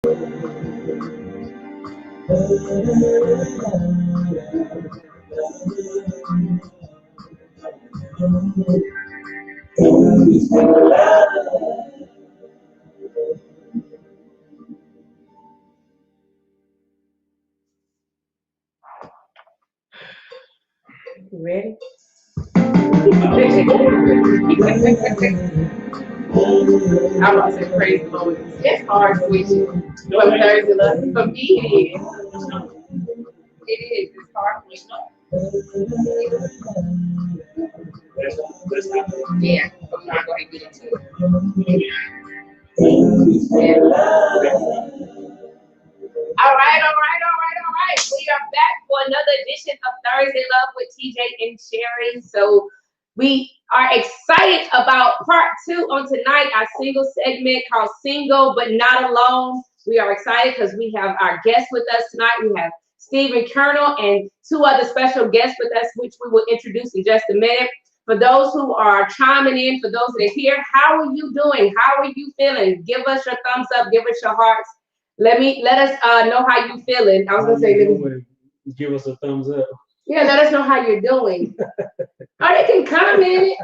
Ready? I'm about to say praise the Lord. It's hard switching from Thursday Love. For me, it is. It is. It's hard switching. Yeah, I'm not going to get into it. All right. We are back for another edition of Thursday Love with TJ and Sherry. So we are excited about part 2 on tonight, our single segment called Single But Not Alone. We are excited because we have our guests with us tonight. We have Cearnal and 2 other special guests with us, which we will introduce in just a minute. For those who are chiming in, for those that are here, how are you doing? How are you feeling? Give us your thumbs up, give us your hearts. Let us know how you feeling. I was gonna say, give us a thumbs up. Yeah, let us know how you're doing. Or they can comment.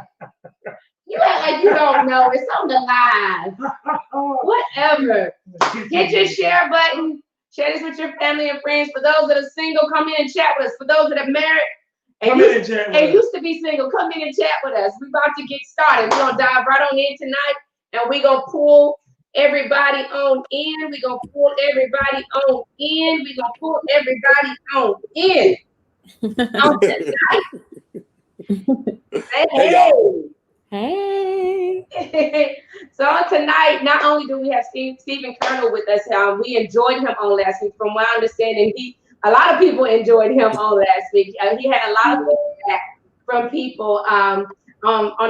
You act like you don't know. It's on the live. Whatever. Hit your share button. Share this with your family and friends. For those that are single, come in and chat with us. For those that are married and used to be single, come in and chat with us. We're about to get started. We're gonna dive right on in tonight, and we're gonna pull everybody on in. We're going to pull everybody on in. We're going to pull everybody on in. On tonight. Hey. So on tonight, not only do we have Cearnal with us, we enjoyed him on last week. From my understanding, a lot of people enjoyed him on last week. He had a lot of feedback from people on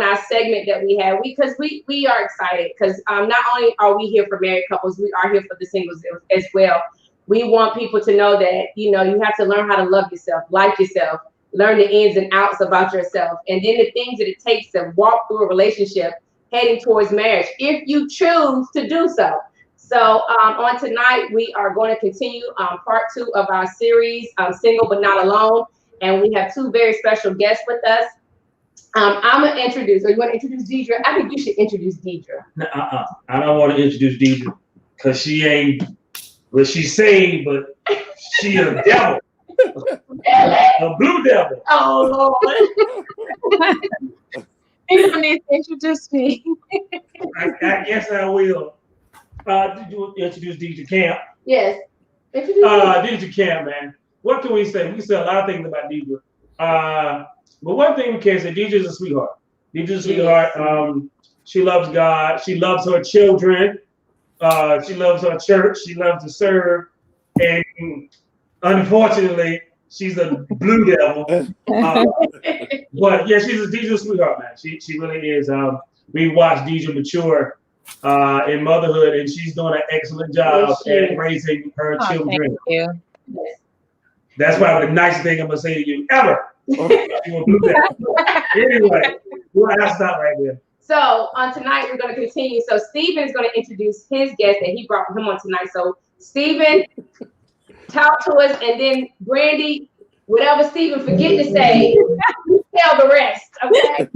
our segment that we had, because we are excited, because not only are we here for married couples, we are here for the singles as well. We want people to know that, you have to learn how to love yourself, like yourself, learn the ins and outs about yourself, and then the things that it takes to walk through a relationship heading towards marriage, if you choose to do so. So on tonight, we are going to continue part 2 of our series, Single But Not Alone, and we have 2 very special guests with us. I'm going to introduce, or you want to introduce Deidre? I think you should introduce Deidre. I don't want to introduce Deidre, because she ain't what she saying, but she a devil. A blue devil. Oh, Lord. You need to introduce me. I guess I will. Did you introduce Deidre Camp? Yes. Deidre Camp, man. What can we say? We can say a lot of things about Deidre. But one thing we can say, Deidre's a sweetheart. Deidre's a sweetheart. She loves God. She loves her children. She loves her church. She loves to serve. And unfortunately, she's a blue devil. But yeah, Deidre's a sweetheart, man. She really is. We watched Deidre mature in motherhood, and she's doing an excellent job at raising her children. Thank you. That's probably the nicest thing I'm gonna say to you ever. Anyway, I'll stop right there. So on tonight, we're going to continue. So Stephen is going to introduce his guest that he brought him on tonight. So Stephen, talk to us, and then Brandy, whatever Stephen forget to say, you tell the rest. Okay.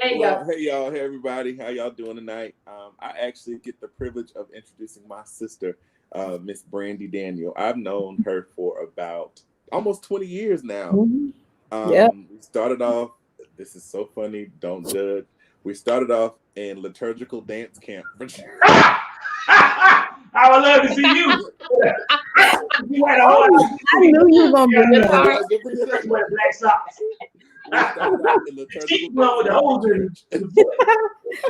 There you go. Hey y'all, hey everybody, how y'all doing tonight? I actually get the privilege of introducing my sister, Miss Brandy Daniel. I've known her for about almost 20 years now. Mm-hmm. We started off, this is so funny, don't judge. We started off in liturgical dance camp. I would love to see you. You had a I knew you were going to bring it up. Wear black socks.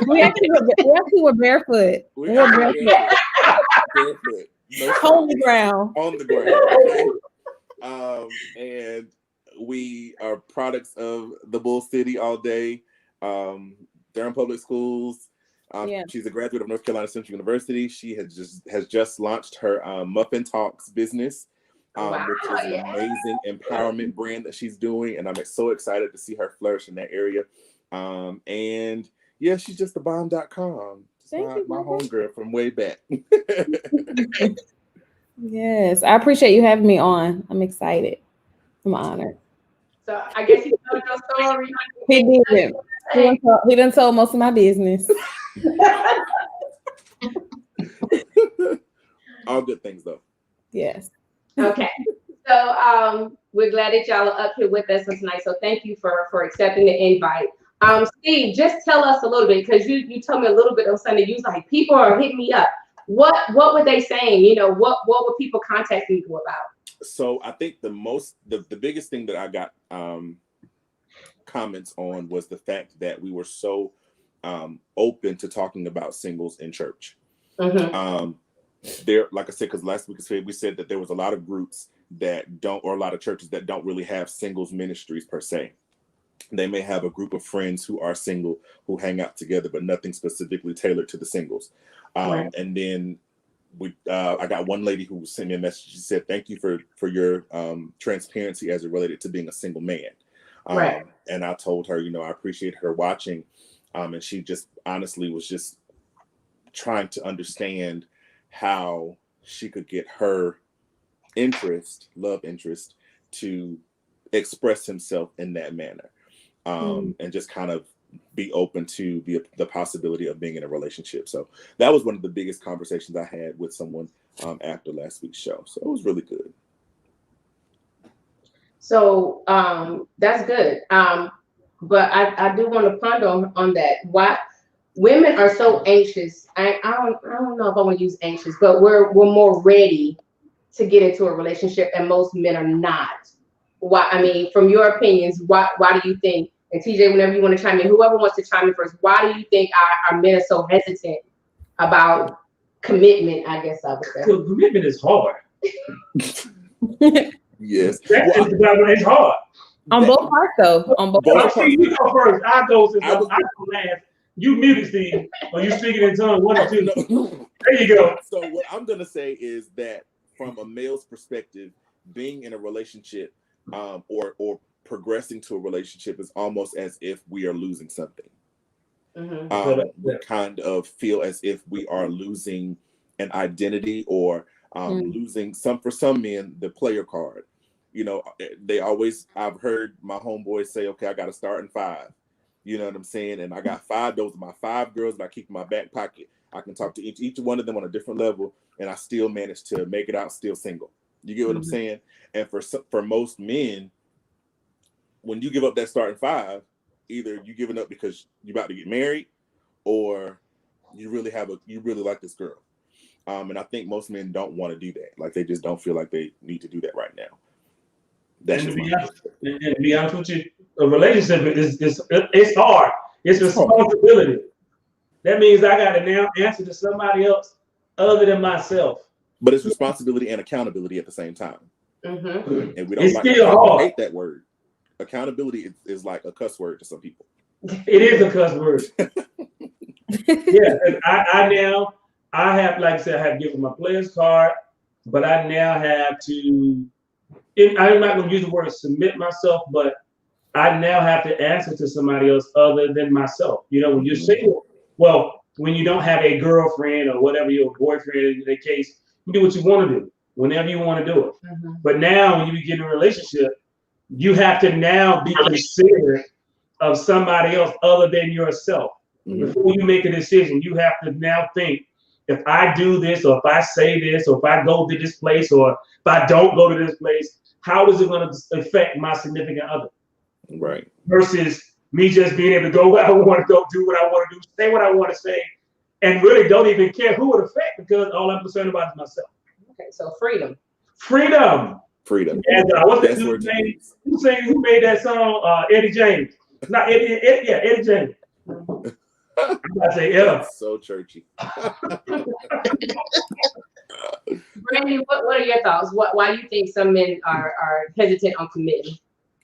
We actually were barefoot. We were barefoot. No on the ground. On the ground. And we are products of the Bull City all day. Durham Public Schools. She's a graduate of North Carolina Central University. She has just launched her Muffin Talks business, which is an amazing empowerment brand that she's doing, and I'm so excited to see her flourish in that area. And yeah, she's just the bomb.com. Thank you, my homegirl from way back. Yes, I appreciate you having me on. I'm excited. I'm honored. So I guess you told your story. He didn't. He done told most of my business. All good things though. Yes. Okay. So we're glad that y'all are up here with us tonight. So thank you for accepting the invite. Steve, just tell us a little bit, because you told me a little bit on Sunday. You was like, people are hitting me up. What were they saying? You know, what were people contacting you about? So I think the biggest thing that I got comments on was the fact that we were so open to talking about singles in church. Mm-hmm. There, like I said, because last week we said that there was a lot of groups that don't, or a lot of churches that don't really have singles ministries per se. They may have a group of friends who are single who hang out together, but nothing specifically tailored to the singles. Right. And then I got one lady who sent me a message. She said, "Thank you for your transparency as it related to being a single man." Right. And I told her, I appreciate her watching. And she just honestly was just trying to understand how she could get her love interest, to express himself in that manner. And just kind of be open to the possibility of being in a relationship. So that was one of the biggest conversations I had with someone after last week's show. So it was really good. So that's good. But I do want to ponder on that. Why women are so anxious. I don't know if I want to use anxious, but we're more ready to get into a relationship, and most men are not. Why? I mean, from your opinions, why do you think? And TJ, whenever you want to chime in, whoever wants to chime in first, why do you think our men are so hesitant about commitment? I guess I would say. Well, commitment is hard. Yes. It's hard. On both parts, though. On both parts. You go first. I go last. You muted, Steve. Or you speaking in tongues, one or two. There you go. So what I'm going to say is that from a male's perspective, being in a relationship or progressing to a relationship is almost as if we are losing something. Mm-hmm. We kind of feel as if we are losing an identity, or losing for some men, the player card. I've heard my homeboys say, okay, I got to start in 5. You know what I'm saying? And I got 5. Those are my 5 girls that I keep in my back pocket. I can talk to each one of them on a different level, and I still manage to make it out still single. You get what I'm saying? And for most men, when you give up that starting 5, either you giving up because you're about to get married, or you really like this girl. And I think most men don't want to do that. Like, they just don't feel like they need to do that right now. And to be honest with you, a relationship it's hard. It's responsibility. That means I got to now answer to somebody else other than myself. But it's responsibility and accountability at the same time. Mm-hmm. And we don't I hate that word. Accountability is like a cuss word to some people. It is a cuss word. Yeah, and I have, like I said, I have given my player's card, but I now have to. I'm not going to use the word submit myself, but I now have to answer to somebody else other than myself. When you're single, when you don't have a girlfriend or whatever, your boyfriend in the case, you do what you want to do whenever you want to do it. Mm-hmm. But now, when you begin a relationship, you have to now be considerate of somebody else other than yourself. Mm-hmm. Before you make a decision, you have to now think, if I do this, or if I say this, or if I go to this place, or if I don't go to this place, how is it going to affect my significant other? Right. Versus me just being able to go where I want to go, do what I want to do, say what I want to say, and really don't even care who it affects, because all I'm concerned about is myself. Okay, so freedom. Freedom. And what's that dude's name? Who made that song? Eddie James. Not Eddie. Yeah, Eddie James. I say, yeah. That's so churchy. Brandy, what are your thoughts? Why do you think some men are hesitant on committing?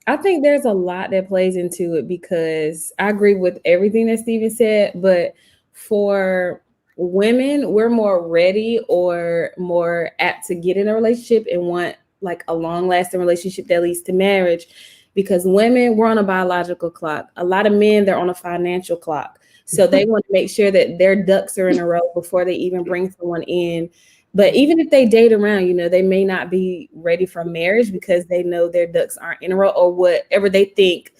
I think there's a lot that plays into it, because I agree with everything that Steven said, but for women, we're more ready or more apt to get in a relationship and want like a long-lasting relationship that leads to marriage, because women, we're on a biological clock. A lot of men, they're on a financial clock. So they want to make sure that their ducks are in a row before they even bring someone in. But even if they date around, you know, they may not be ready for marriage because they know their ducks aren't in a row or whatever they think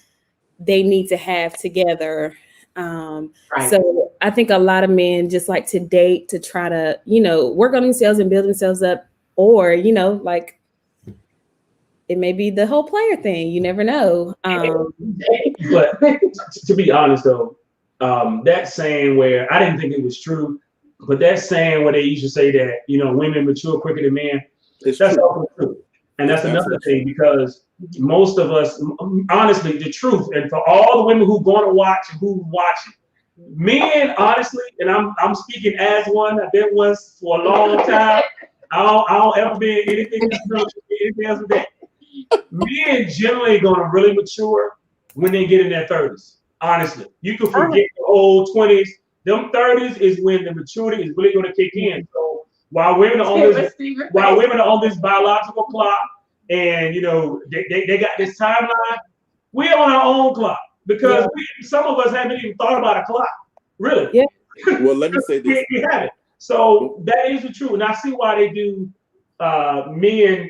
they need to have together. So I think a lot of men just like to date to try to, you know, work on themselves and build themselves up, or, you know, like it may be the whole player thing. You never know. But to be honest though, that saying where I didn't think it was true, but that saying where they used to say that, you know, women mature quicker than men, that's also true. And that's another thing, because most of us, honestly, the truth, and for all the women who going to watch and who watching, men, honestly, and I'm speaking as one, I've been one for a long time. I don't ever be anything else with that. Men generally gonna really mature when they get in their 30s. Honestly, you can forget the old 20s. Them 30s is when the maturity is really gonna kick in. So while women are on this biological clock, and you know they got this timeline, we're on our own clock, because some of us haven't even thought about a clock, really. Yeah. Well, let me say this. We haven't. So that is the truth, and I see why they do men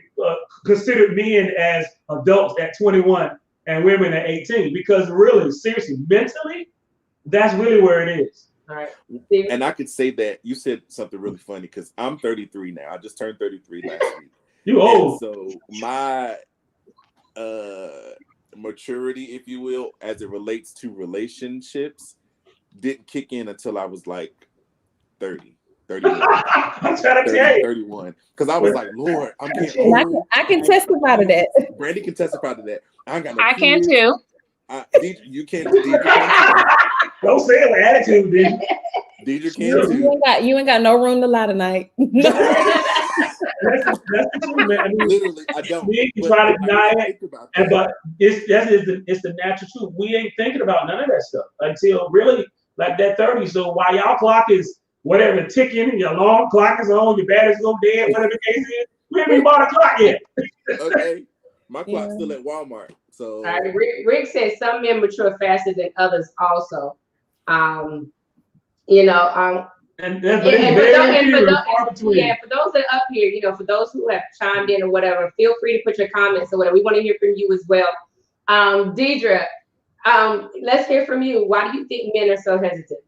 consider men as adults at 21 and women at 18, because really, seriously, mentally, that's really where it is. All right. And I could say that you said something really funny, because I'm 33 now. I just turned 33 last week. You old. So my maturity, if you will, as it relates to relationships, didn't kick in until I was like 30. 31. I'm trying to tell you. 31. Because I was like, Lord, I'm getting old. I can testify to that. Brandy can testify to that. I ain't got no I kids. can too. You can. Don't say it with attitude, dude. Deidre can too. You ain't got no room to lie tonight. That's the truth, man. I mean, Literally, I don't. We ain't trying to deny it, but it's the natural truth. We ain't thinking about none of that stuff until really like that 30. So while y'all clock is whatever ticking, and your alarm clock is on, your battery's go dead, whatever the case is, we haven't even bought a clock yet. Okay, my clock's still at Walmart. So Rick said some men mature faster than others also. You know, for those that are up here, you know, for those who have chimed in or whatever, feel free to put your comments or whatever. We want to hear from you as well. Deidre, let's hear from you. Why do you think men are so hesitant?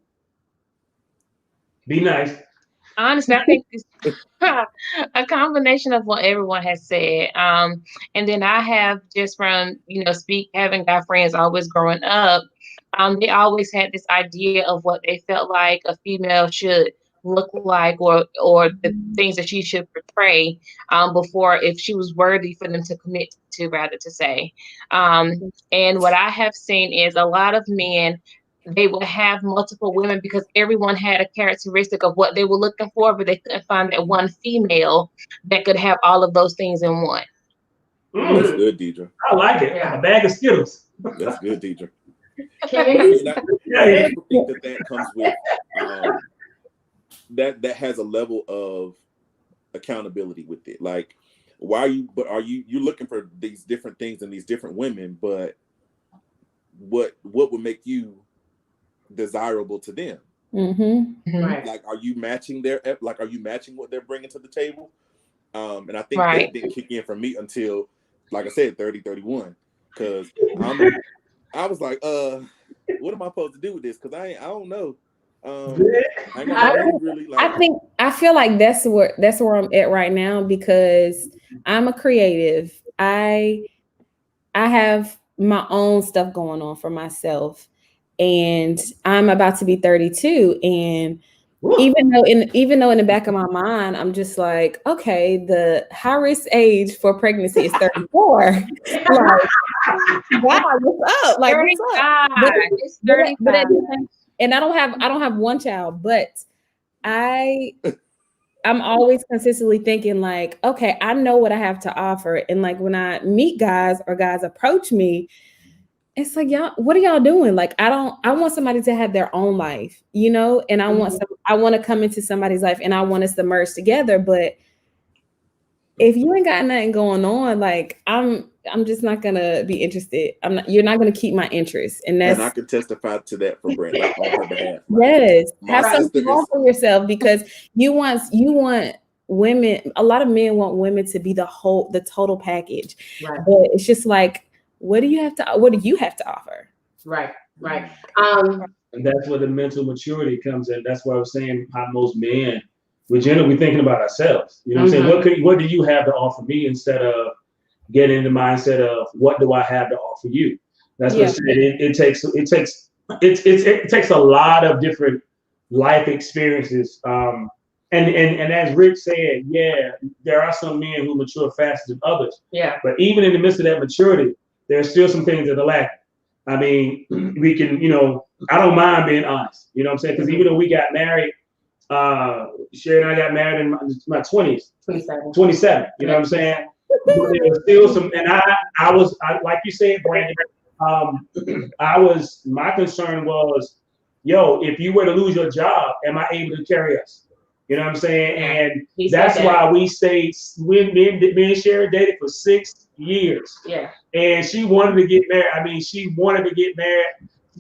Be nice. Honestly, I think it's a combination of what everyone has said. And then I have just from, having guy friends always growing up, they always had this idea of what they felt like a female should look like, or the things that she should portray before, if she was worthy for them to commit to, rather to say. And what I have seen is a lot of men, they will have multiple women because everyone had a characteristic of what they were looking for, but they couldn't find that one female that could have all of those things in one. That's good, Deidre. I like it. Yeah. A bag of Skittles. That's good, Deidre. I think that comes with that has a level of accountability with it. Like, are you looking for these different things in these different women, but what would make you desirable to them? Right. Like, are you matching what they're bringing to the table? And I think that didn't kick in for me until, like I said, 30, 31, because I was like, what am I supposed to do with this? Because I don't know. I feel like that's where I'm at right now, because I'm a creative. I have my own stuff going on for myself, and I'm about to be 32, and even though in the back of my mind I'm just like, okay, the high risk age for pregnancy is 34. Like, wow, what's up? Like, what's up? It's 35. And I don't have one child, but I'm always consistently thinking like, okay, I know what I have to offer. And like when I meet guys or guys approach me, it's like, y'all, what are y'all doing? Like, I want somebody to have their own life, and I want to come into somebody's life and I want us to merge together. But if you ain't got nothing going on, like I'm I'm just not gonna be interested. You're not gonna keep my interest. And I can testify to that for Brent, like on her behalf. Yes. Have something wrong for yourself, because you want women, a lot of men want women to be the total package. Right. But it's just like, what do you have to offer? Right. And that's where the mental maturity comes in. That's why I was saying how most men, we're generally thinking about ourselves. You know what I'm saying? What do you have to offer me, instead of getting in the mindset of what do I have to offer you? That's what it takes a lot of different life experiences. And as Rich said, there are some men who mature faster than others. Yeah. But even in the midst of that maturity, there's still some things that are lacking. I mean, we can, I don't mind being honest. You know what I'm saying? Because even though we got married, Sherry and I got married in my 20s. 27. You know what I'm saying? But there was still some, and I was like you said, Brandon. My concern was, if you were to lose your job, am I able to carry us? You know what I'm saying? And that's why we stayed. Me and Sherry dated for 6 years. Yeah. And she wanted to get married. I mean, she wanted to get married.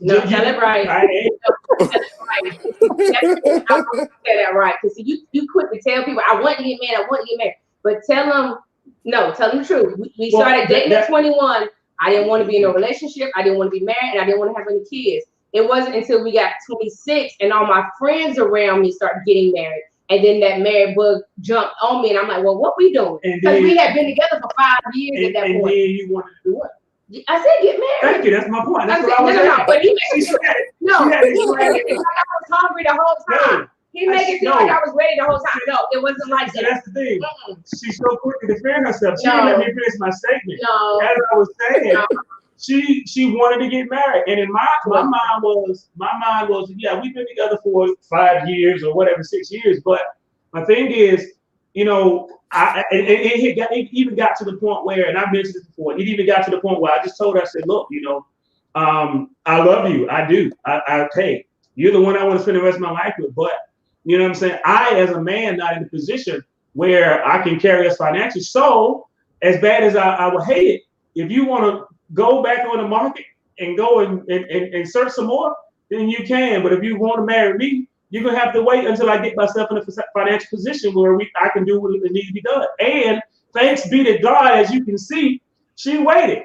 No, tell it right. Tell it right. I say that right. Because you quick to tell people, I want to get married. But tell them the truth. We started dating at 21. I didn't want to be in a relationship. I didn't want to be married, and I didn't want to have any kids. It wasn't until we got 26 and all my friends around me started getting married. And then that married bug jumped on me, and I'm like, well, what we doing? Because we had been together for 5 years at that point. And then you wanted to do what? I said get married. Thank you. That's my point. That's what I was saying. No. But he made it like I was hungry the whole time. He made it feel like I was ready the whole time. No, it wasn't like that. That's the thing. She's so quick to defend herself. She didn't let me finish my statement. No. As I was saying, she wanted to get married, and in my mind was, we've been together for 5 years or whatever, 6 years. But my thing is, it even got to the point where, and I mentioned this before, it even got to the point where I just told her, I said, look, I love you, I do. Hey, you're the one I want to spend the rest of my life with, but you know what I'm saying? I, as a man, not in a position where I can carry us financially. So, as bad as I would hate it, if you want to go back on the market and go and search some more, then you can. But if you want to marry me, you're going to have to wait until I get myself in a financial position where I can do what needs to be done. And thanks be to God, as you can see, she waited.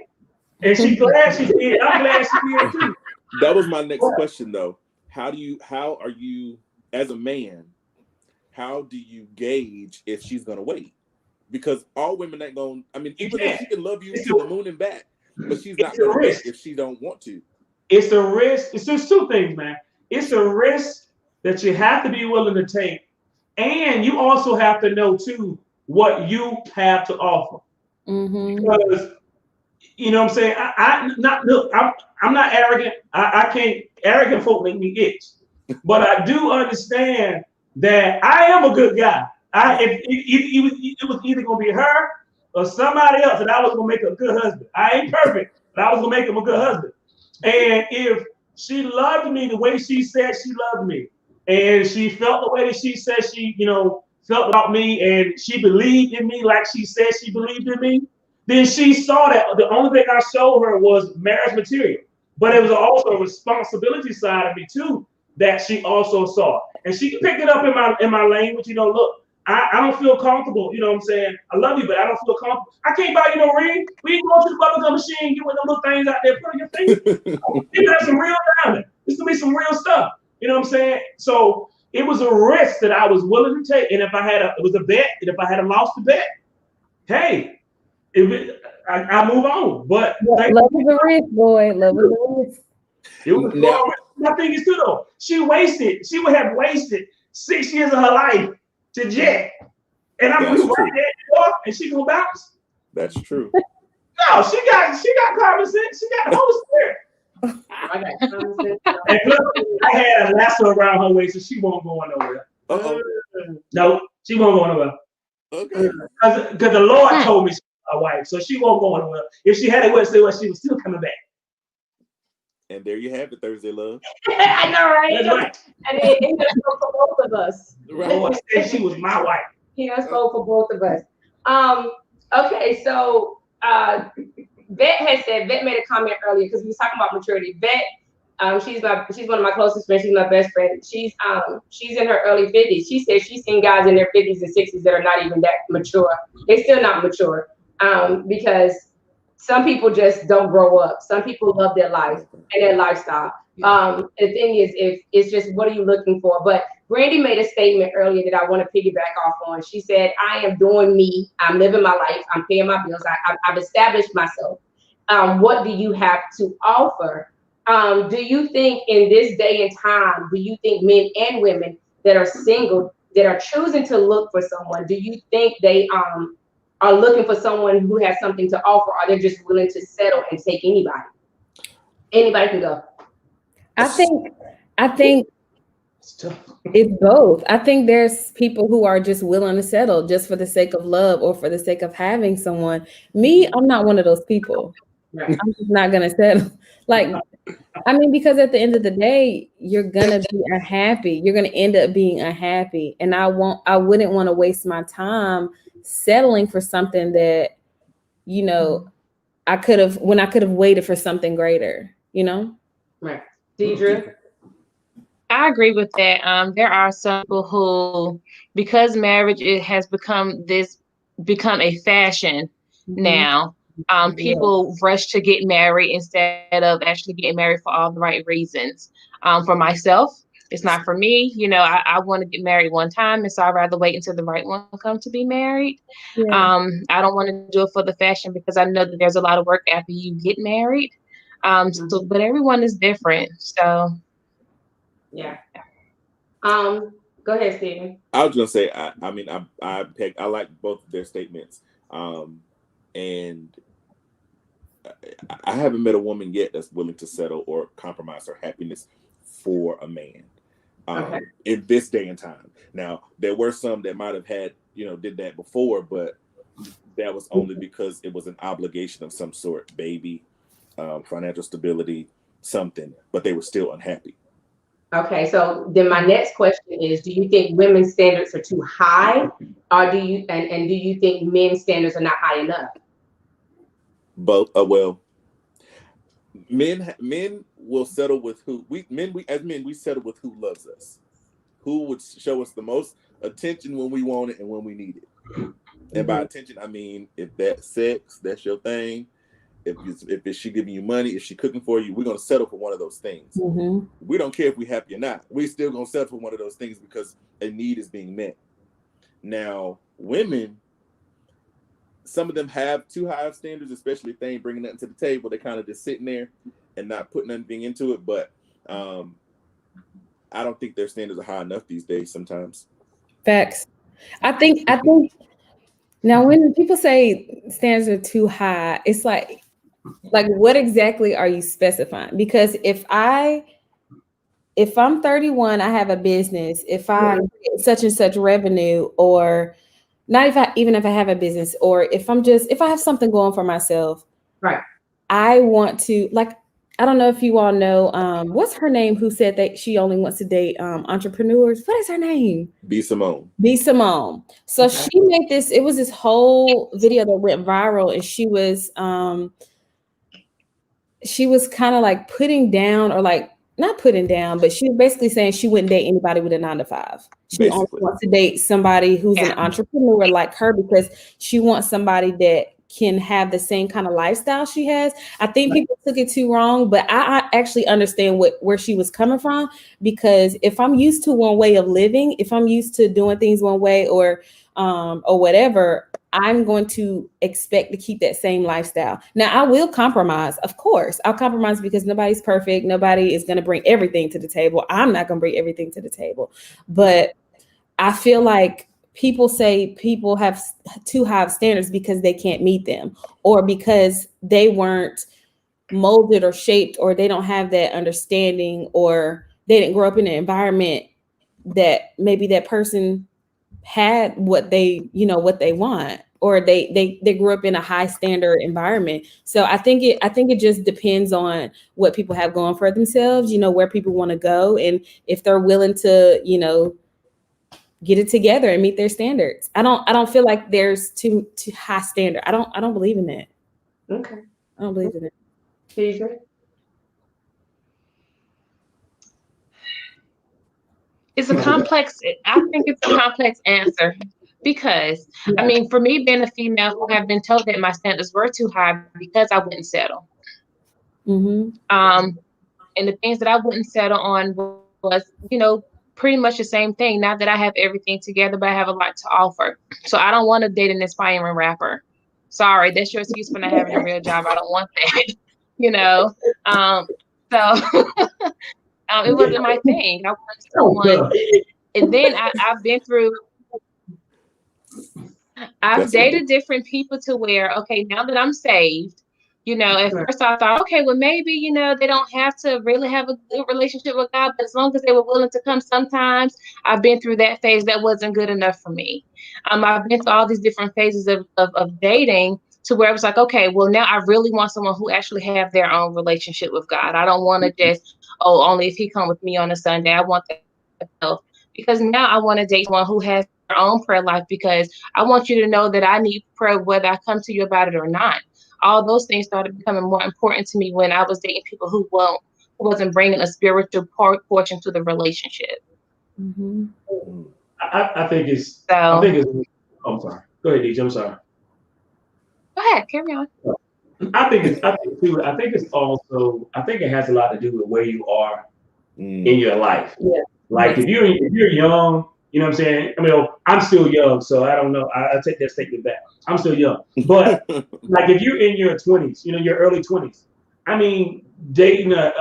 And she's glad she did. I'm glad she did too. That was my next question, though. How are you, as a man, how do you gauge if she's going to wait? Because all women ain't going to, even if she can love you to the moon and back, but she's not going to wait if she don't want to. It's a risk. It's just two things, man. It's a risk that you have to be willing to take. And you also have to know, too, what you have to offer. Because, you know what I'm saying? I'm not arrogant. I can't, arrogant folk make me itch. But I do understand that I am a good guy. It was either going to be her or somebody else, and I was going to make a good husband. I ain't perfect, but I was going to make him a good husband. And if she loved me the way she said she loved me, and she felt the way that she said she, felt about me, and she believed in me like she said she believed in me, then she saw that the only thing I showed her was marriage material. But it was also a responsibility side of me too that she also saw. And she picked it up in my language, look, I don't feel comfortable, you know what I'm saying? I love you, but I don't feel comfortable. I can't buy you no ring. We ain't going to the bubblegum machine, get one of them little things out there, put on your finger. You have some real diamond. This gonna be some real stuff. You know what I'm saying? So it was a risk that I was willing to take. And if I had it was a bet, and if I had lost the bet, hey, I move on. But love is a risk, boy. Love is a risk. It was my thing is too though. She would have wasted 6 years of her life to jet. And I'm gonna right there and she gonna bounce. That's true. No, she got common sense. She got the Holy Spirit. I got common sense. And look, I had a lasso around her waist, so she won't go nowhere. No, she won't go nowhere. Okay. Because the Lord told me she's my wife, so she won't go nowhere. If she had it with her, she was still coming back. And there you have it, Thursday Love. I know, right? That's right. And it just spoke for both of us. Right. Lord said she was my wife. He just spoke for both of us. Okay, so Vet made a comment earlier because we was talking about maturity. She's one of my closest friends. She's my best friend. She's in her early 50s. She said she's seen guys in their 50s and 60s that are not even that mature. They're still not mature because some people just don't grow up. Some people love their life and their lifestyle. The thing is, if it's just what are you looking for? But Brandy made a statement earlier that I want to piggyback off on. She said, "I am doing me. I'm living my life. I'm paying my bills. I've established myself. What do you have to offer?" Do you think in this day and time, do you think men and women that are single, that are choosing to look for someone, do you think they are looking for someone who has something to offer, or they're just willing to settle and take anybody? Anybody can go. I think it's both. I think there's people who are just willing to settle just for the sake of love or for the sake of having someone. Me, I'm not one of those people. Right. I'm just not gonna settle. Like, I mean, because at the end of the day, you're gonna be unhappy. You're gonna end up being unhappy, and I wouldn't want to waste my time settling for something that, you know, I could have waited for something greater. You know. Right. Deidre? I agree with that. There are some people who, because marriage has become a fashion now, people rush to get married instead of actually getting married for all the right reasons. For myself, it's not for me. You know, I want to get married one time, and so I'd rather wait until the right one comes to be married. Yeah. I don't want to do it for the fashion because I know that there's a lot of work after you get married. But everyone is different. So yeah. Go ahead, Stephen. I was gonna say, I like both of their statements. And I haven't met a woman yet that's willing to settle or compromise her happiness for a man. In this day and time. Now, there were some that might have had, did that before, but that was only because it was an obligation of some sort, baby, financial stability, something, but they were still unhappy. Okay, so then my next question is, do you think women's standards are too high, or do you think men's standards are not high enough? Both. Well, men will settle with who we settle with who loves us, who would show us the most attention when we want it and when we need it. And by attention, I mean if that's sex, that's your thing. If she giving you money, if she cooking for you, we're gonna settle for one of those things. We don't care if we're happy or not. We still gonna settle for one of those things because a need is being met. Now, women, some of them have too high of standards, especially if they ain't bringing nothing to the table. They kind of just sitting there and not putting anything into it. But I don't think their standards are high enough these days sometimes. Facts. I think now when people say standards are too high, it's like what exactly are you specifying? Because if I'm 31, I have a business, if I get such and such revenue, or not even if I have a business, or if I have something going for myself, right? I want to, I don't know if you all know, what's her name who said that she only wants to date entrepreneurs? What is her name? B. Simone. So she made it was this whole video that went viral, and she was kind of like putting down, or not putting down, but she was basically saying she wouldn't date anybody with a 9-to-5. She only wants to date somebody who's an entrepreneur like her, because she wants somebody that can have the same kind of lifestyle she has. I think people took it too wrong, but I actually understand where she was coming from, because if I'm used to one way of living, if I'm used to doing things one way, or whatever, I'm going to expect to keep that same lifestyle. Now, I will compromise. Of course, I'll compromise because nobody's perfect. Nobody is going to bring everything to the table. I'm not going to bring everything to the table. But I feel like people say people have too high of standards because they can't meet them, or because they weren't molded or shaped, or they don't have that understanding, or they didn't grow up in an environment that maybe that person had what they want, or they grew up in a high standard environment. So I think it just depends on what people have going for themselves, where people want to go, and if they're willing to, get it together and meet their standards. I don't feel like there's too high standard. I don't believe in that. Okay. I don't believe in it. It's a complex. I think it's a complex answer because I mean, for me, being a female who have been told that my standards were too high because I wouldn't settle. Mm-hmm. And the things that I wouldn't settle on was, pretty much the same thing. Not that I have everything together, but I have a lot to offer. So I don't want to date an aspiring rapper. Sorry, that's your excuse for not having a real job. I don't want that. So it wasn't my thing. I wanted someone, and then I've been through. I've dated different people to where, okay, now that I'm saved, at first I thought, okay, well, maybe, they don't have to really have a good relationship with God, but as long as they were willing to come sometimes, I've been through that phase that wasn't good enough for me. I've been through all these different phases of dating to where it was like, okay, well, now I really want someone who actually have their own relationship with God. I don't want to just, only if he come with me on a Sunday. I want that because now I want to date someone who has their own prayer life because I want you to know that I need prayer whether I come to you about it or not. All those things started becoming more important to me when I was dating people who wasn't bringing a spiritual portion to the relationship. Mm-hmm. I think it's. So, I'm sorry. Go ahead, DJ. I'm sorry. Go ahead, carry on. I think it's also. I think it has a lot to do with where you are in your life. Yeah. Like if you're young, you know what I'm saying? I mean, I'm still young, so I don't know. I take that statement back. I'm still young. But like if you're in your 20s, your early 20s, I mean, dating an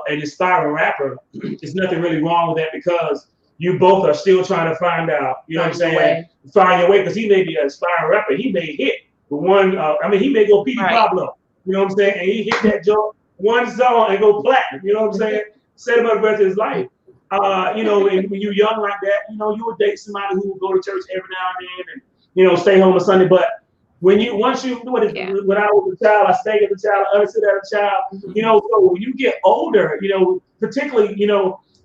aspiring rapper, there's nothing really wrong with that because you both are still trying to find out, you know what I'm saying? Find your way, because he may be an aspiring rapper. He may hit. But he may go P. Pablo, you know what I'm saying? And he hit that joke, one song and go platinum, you know what I'm saying? Set him up the rest of his life. And when you're young like that, you would date somebody who would go to church every now and then and, stay home on Sunday. But when I was a child, I stayed as a child, I understood as a child, so when you get older, particularly,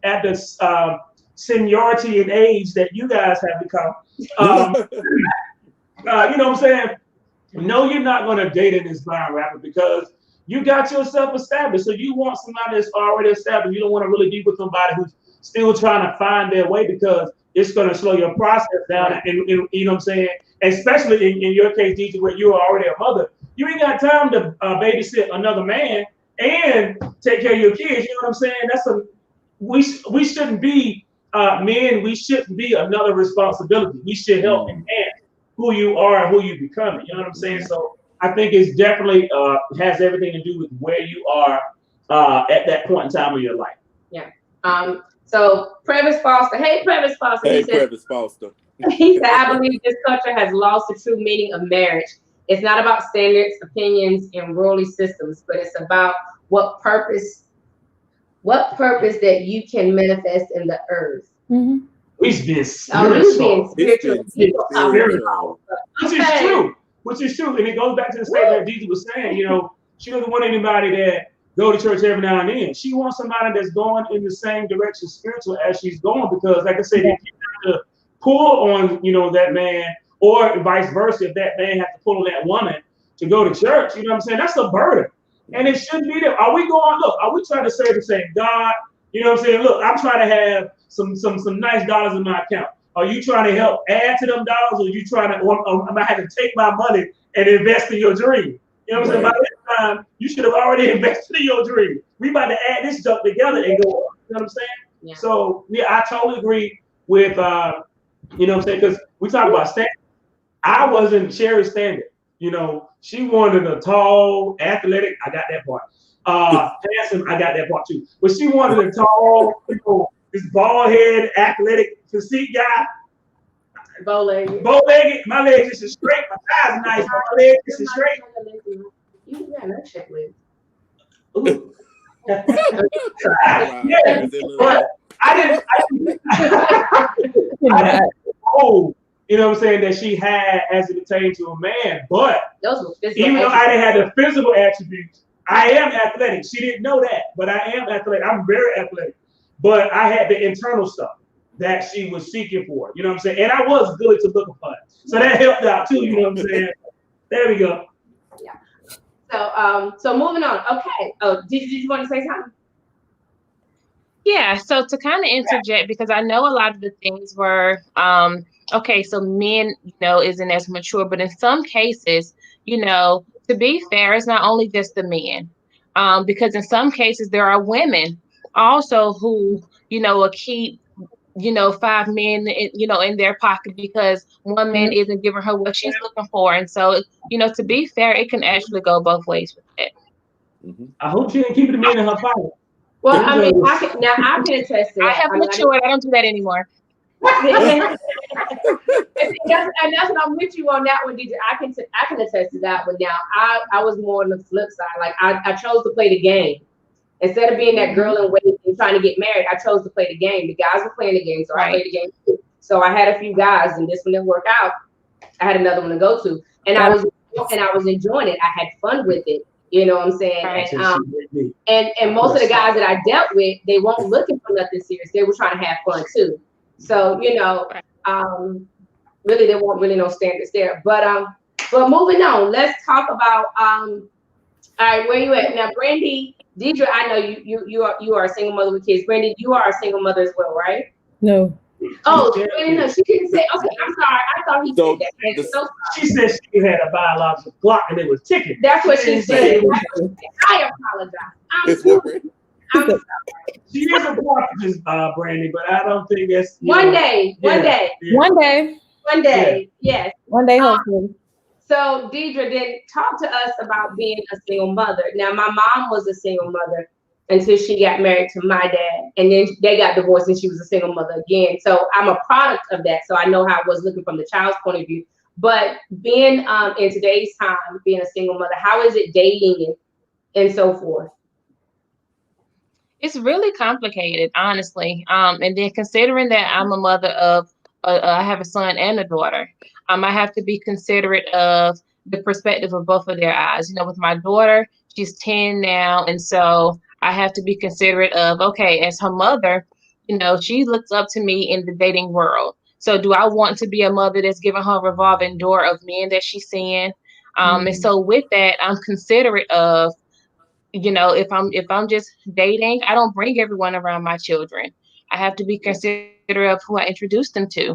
at the seniority and age that you guys have become, you know what I'm saying? No, you're not going to date an aspiring rapper because you got yourself established. So you want somebody that's already established. You don't want to really be with somebody who's still trying to find their way because it's going to slow your process down. And you know what I'm saying? Especially in your case, DJ, where you're already a mother. You ain't got time to babysit another man and take care of your kids. You know what I'm saying? We shouldn't be men. We shouldn't be another responsibility. We should help enhance who you are and who you becoming. You know what I'm saying? So I think it's definitely has everything to do with where you are at that point in time of your life. Yeah. So Previs Foster. Hey, Previs Foster. Hey, Previs Foster. He said, I believe this culture has lost the true meaning of marriage. It's not about standards, opinions, and worldly systems, but it's about what purpose that you can manifest in the earth. Mm-hmm. We've been spiritual. Which is true. And it goes back to the statement that DJ was saying, she doesn't want anybody that go to church every now and then. She wants somebody that's going in the same direction spiritual as she's going, because like I said, if you have to pull on, that man, or vice versa, if that man has to pull on that woman to go to church, you know what I'm saying? That's a burden. And it shouldn't be there. Are we trying to serve the same God? You know what I'm saying? Look, I'm trying to have some nice dollars in my account. Are you trying to help add to them dollars, or are you trying to, am I having to take my money and invest in your dream? You know what I'm saying? By this time, you should have already invested in your dream. We about to add this stuff together and go on. You know what I'm saying? Yeah. So, I totally agree with, you know what I'm saying? Because we talk about standard. I wasn't Sherry's standard. She wanted a tall, athletic. I got that part. Handsome. I got that part too. But she wanted a tall, this bald head, athletic, physique guy. Bow-legged. My legs just straight. My thighs are nice. My legs just straight. You got that shit with. Yeah, but I didn't know, you know what I'm saying, that she had as it pertains to a man. But even though I didn't have the physical attributes, I am athletic. She didn't know that, but I am athletic. I'm very athletic. But I had the internal stuff that she was seeking for. You know what I'm saying? And I was good to look upon. So that helped out too, you know what I'm saying? There we go. Yeah. So moving on. Okay. Oh, did you want to say something? Yeah, so to kind of interject, because I know a lot of the things were okay, so men, isn't as mature, but in some cases, to be fair, it's not only just the men. Because in some cases there are women also who, will keep, five men, in their pocket because one man isn't giving her what she's looking for. And so, to be fair, it can actually go both ways with it. I hope she didn't keep the men in her pocket. Well, I mean, I can attest to that. I have matured. I don't do that anymore. and that's what I'm with you on that one, DJ. I can attest to that one. Now, I was more on the flip side. Like I chose to play the game instead of being that girl and waiting and trying to get married. I chose to play the game. The guys were playing the game, so I played the game too. So I had a few guys, and this one didn't work out. I had another one to go to, and I was enjoying it. I had fun with it. You know what I'm saying? Right. And most of the guys that I dealt with, they weren't looking for nothing serious. They were trying to have fun too. So, really there weren't really no standards there. But moving on, let's talk about all right, where you at? Now, Brandy, Deidre, I know you are a single mother with kids. Brandy, you are a single mother as well, right? No. Oh, Brandy, no, she didn't say. Okay, I'm sorry. I thought he said that. She said she had a biological clock and it was ticking. That's what she said. I apologize. I'm sorry. She is a prophetess, Brandy, but I don't think that's one day. Yes. One day, hopefully. So Deidre, then talk to us about being a single mother. Now, my mom was a single mother until she got married to my dad, and then they got divorced and she was a single mother again. So I'm a product of that. So I know how it was looking from the child's point of view. But being in today's time, being a single mother, how is it dating and so forth? It's really complicated, honestly. And then considering that I'm a mother of, I have a son and a daughter, I have to be considerate of the perspective of both of their eyes. With my daughter, she's 10 now, and so I have to be considerate of, okay, as her mother, she looks up to me in the dating world. So do I want to be a mother that's giving her a revolving door of men that she's seeing? And so with that, I'm considerate of, if I'm just dating, I don't bring everyone around my children. I have to be considerate of who I introduce them to.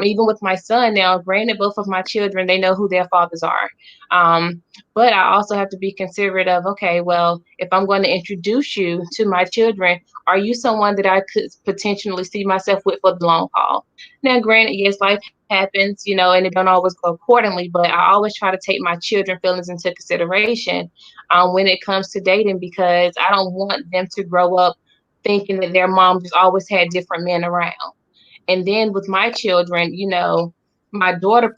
Even with my son now, granted, both of my children, they know who their fathers are. But I also have to be considerate of, okay, well, if I'm going to introduce you to my children, are you someone that I could potentially see myself with for the long haul? Now, granted, yes, life happens, and it don't always go accordingly, but I always try to take my children's feelings into consideration when it comes to dating, because I don't want them to grow up thinking that their mom just always had different men around. And then with my children, my daughter,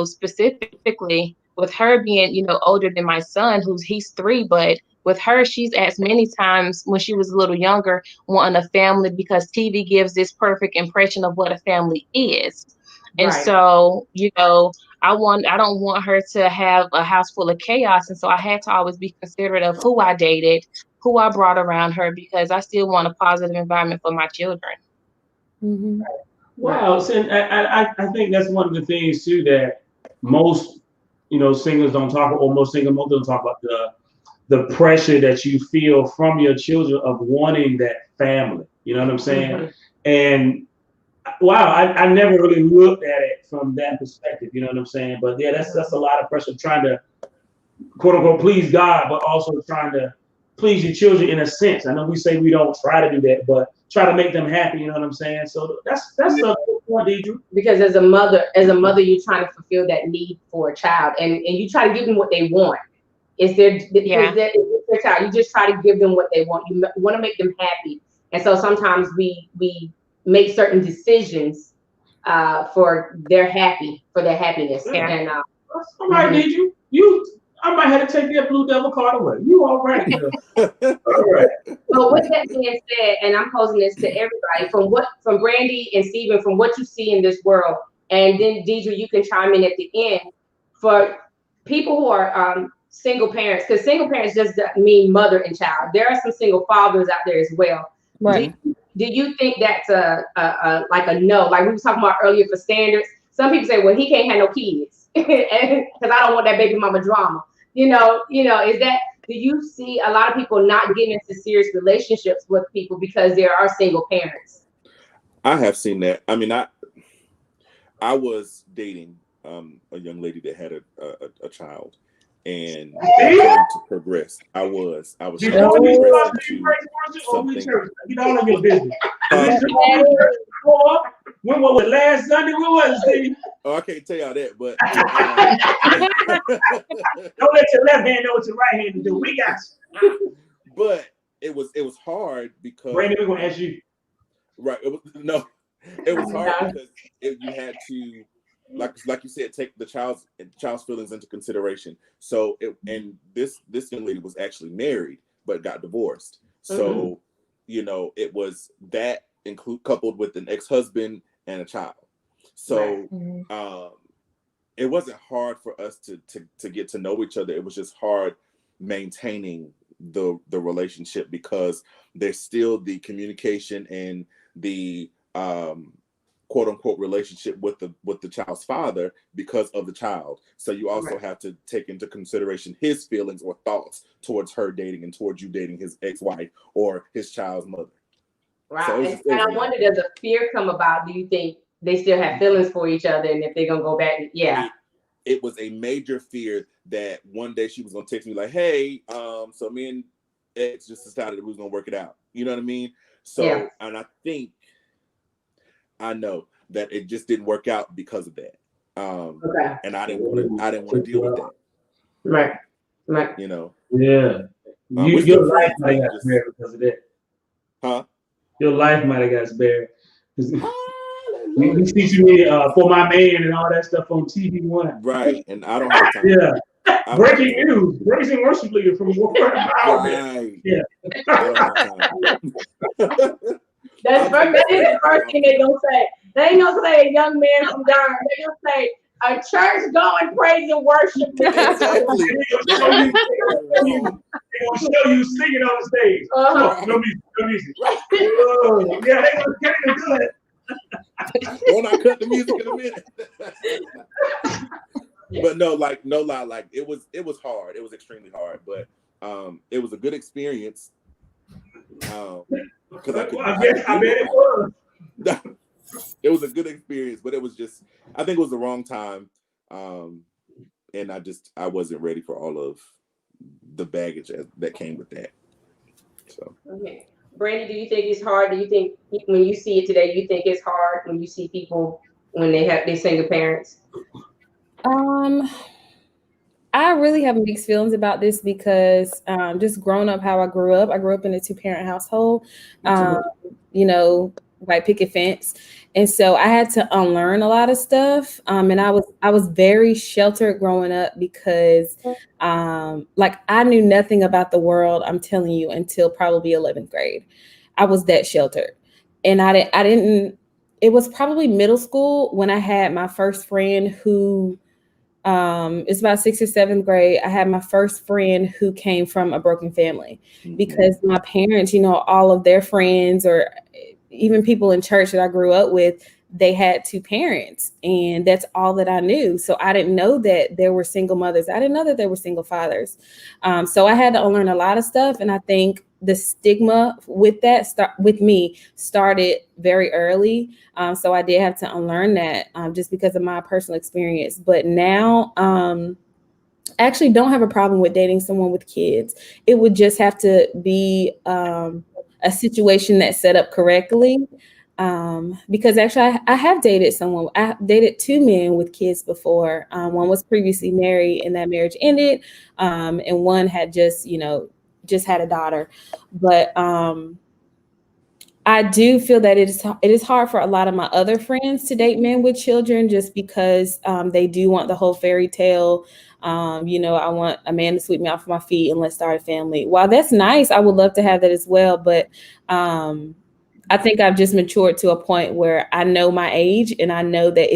specifically with her being, older than my son, he's 3, but with her, she's asked many times when she was a little younger, wanting a family, because TV gives this perfect impression of what a family is. And so, I don't want her to have a house full of chaos. And so I had to always be considerate of who I dated, who I brought around her, because I still want a positive environment for my children. Mm-hmm. Wow. So, I think that's one of the things too that most, singles don't talk about, or most single mothers don't talk about, the pressure that you feel from your children of wanting that family. You know what I'm saying? Mm-hmm. And wow, I never really looked at it from that perspective. You know what I'm saying? But yeah, that's a lot of pressure, trying to quote unquote please God, but also trying to please your children in a sense. I know we say we don't try to do that, but try to make them happy. You know what I'm saying? So that's a good point, Deidre. Because as a mother, you're trying to fulfill that need for a child, and you try to give them what they want. It's their child. You just try to give them what they want. You want to make them happy, and so sometimes we make certain decisions for their happiness. Yeah. And all right, Deidre. I might have to take that Blue Devil card away. You all right? All right. But with that being said, and I'm posing this to everybody, from Brandy and Stephen, from what you see in this world, and then Deidre, you can chime in at the end, for people who are single parents, because single parents just mean mother and child. There are some single fathers out there as well. Right. Do you think that's like a no? Like we were talking about earlier for standards. Some people say, well, he can't have no kids because I don't want that baby mama drama. Is that, do you see a lot of people not getting into serious relationships with people because there are single parents? I have seen that. I mean, I was dating a young lady that had a child, and trying to progress. I was Before you progress start into something. something. Get all of your business. When was it, last Sunday? When was it, Steve? Oh, I can't tell y'all that, but don't let your left hand know what your right hand to do. We got you. But it was hard because Brandon, we're gonna ask you. Right. It was hard because you had to, like you said, take the child's feelings into consideration. So this young lady was actually married but got divorced. So it was that coupled with an ex-husband and a child. So it wasn't hard for us to get to know each other. It was just hard maintaining the relationship because there's still the communication and the quote unquote relationship with the child's father because of the child. So you also have to take into consideration his feelings or thoughts towards her dating and towards you dating his ex-wife or his child's mother. Right. So and I wonder, does a fear come about? Do you think they still have feelings for each other, and if they're gonna go back? Yeah. It was a major fear that one day she was gonna text me like, "Hey, so me and ex just decided that we was gonna work it out." You know what I mean? So, and I know that it just didn't work out because of that. And I didn't want to deal with that. Right. Yeah. Your life might have got spared because of that. Huh? Your life might have got spared. We see me For My Man and all that stuff on TV1. Right, and I don't have time. Yeah. Breaking news. Praise and worship leader from Warfare Empowerment. Yeah. That's the first thing they're gonna say. They ain't gonna say a young man from Durham. They're gonna say a church going praise and worship. Exactly. They're gonna show you singing on the stage. No music. Yeah, they're gonna do it. Won't I cut the music in a minute? But no lie, like it was hard. It was extremely hard, but it was a good experience. Because I bet it was. It was a good experience, but it was just, I think it was the wrong time, and I wasn't ready for all of the baggage that came with that. So. Okay. Brandy, do you think it's hard? Do you think when you see it today, you think it's hard when you see people when they have their single parents? I really have mixed feelings about this because just growing up how I grew up in a 2-parent household, white picket fence. And so I had to unlearn a lot of stuff. And I was very sheltered growing up because I knew nothing about the world, I'm telling you, until probably 11th grade. I was that sheltered. And I didn't, it was probably middle school when I had my first friend who, it's about 6th or 7th grade. I had my first friend who came from a broken family because my parents, all of their friends or even people in church that I grew up with, they had 2 parents and that's all that I knew. So I didn't know that there were single mothers. I didn't know that there were single fathers. So I had to unlearn a lot of stuff. And I think the stigma with that started very early. So I did have to unlearn that just because of my personal experience. But now I actually don't have a problem with dating someone with kids. It would just have to be a situation that's set up correctly. Because actually I have dated someone. I dated 2 men with kids before. One was previously married and that marriage ended. And one had just had a daughter. But I do feel that it is hard for a lot of my other friends to date men with children just because they do want the whole fairy tale. I want a man to sweep me off my feet and let's start a family. While that's nice, I would love to have that as well. But I think I've just matured to a point where I know my age and I know that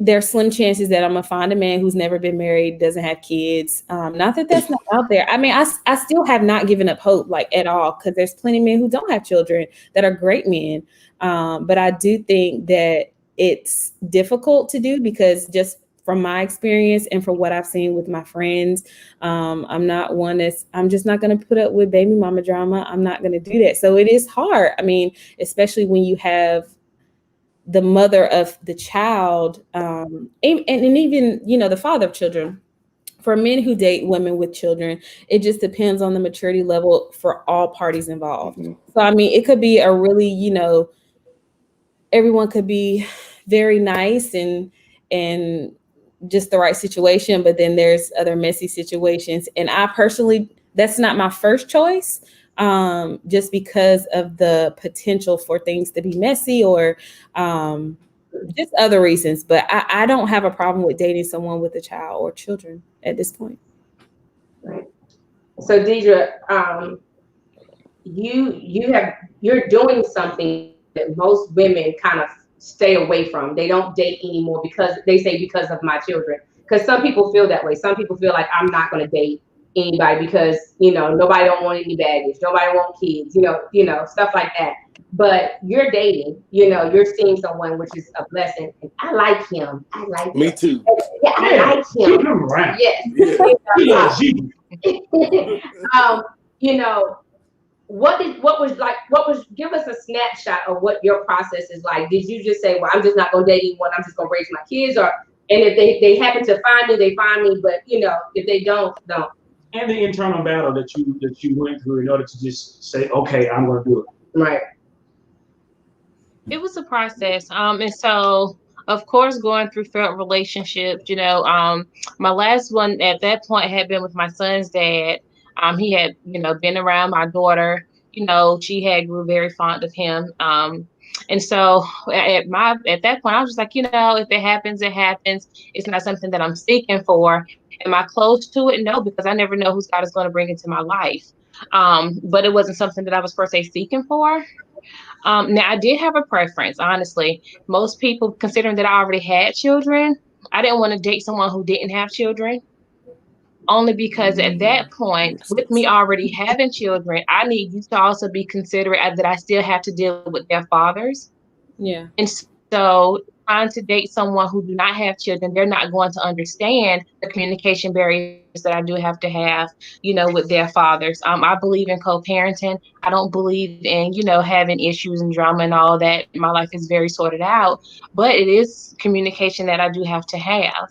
there's slim chances that I'm gonna find a man who's never been married, doesn't have kids. Not that that's not out there. I mean, I still have not given up hope at all because there's plenty of men who don't have children that are great men. But I do think that it's difficult to do because just from my experience and from what I've seen with my friends. I'm not one I'm just not going to put up with baby mama drama. I'm not going to do that. So it is hard. I mean, especially when you have the mother of the child, and even, you know, the father of children. For men who date women with children, it just depends on the maturity level for all parties involved. Mm-hmm. So, I mean, it could be a really, you know, everyone could be very nice and just the right situation, but then there's other messy situations. And I personally, that's not my first choice, just because of the potential for things to be messy or just other reasons. But I don't have a problem with dating someone with a child or children at this point. Right. So Deidre, you're doing something that most women kind of stay away from. They don't date anymore because they say because of my children. Because some people feel that way. Some people feel like I'm not going to date anybody because, you know, nobody don't want any baggage, nobody want kids, you know, stuff like that. But you're dating, you know, you're seeing someone, which is a blessing. And I like him. I like Me him. too. Yeah, I like Keep him. him around. Yes. Yeah. You know, give us a snapshot of what your process is like. Did you just say, well, I'm just not gonna date anyone, I'm just gonna raise my kids, and if they happen to find me, they find me, but you know, if they don't. And the internal battle that you went through in order to just say, okay, I'm gonna do it. Right. It was a process. And so of course going through failed relationships, you know, my last one at that point had been with my son's dad. He had, you know, been around my daughter, you know, she had grew very fond of him. And so at that point, I was just like, you know, if it happens, it happens. It's not something that I'm seeking for. Am I close to it? No, because I never know who God is going to bring into my life. But it wasn't something that I was per se seeking for. Now, I did have a preference, honestly. Most people, considering that I already had children, I didn't want to date someone who didn't have children, only because at that point, with me already having children, I need you to also be considerate that I still have to deal with their fathers. Yeah. And so trying to date someone who do not have children, they're not going to understand the communication barriers that I do have to have, you know, with their fathers. I believe in co-parenting. I don't believe in, you know, having issues and drama and all that. My life is very sorted out, but it is communication that I do have to have.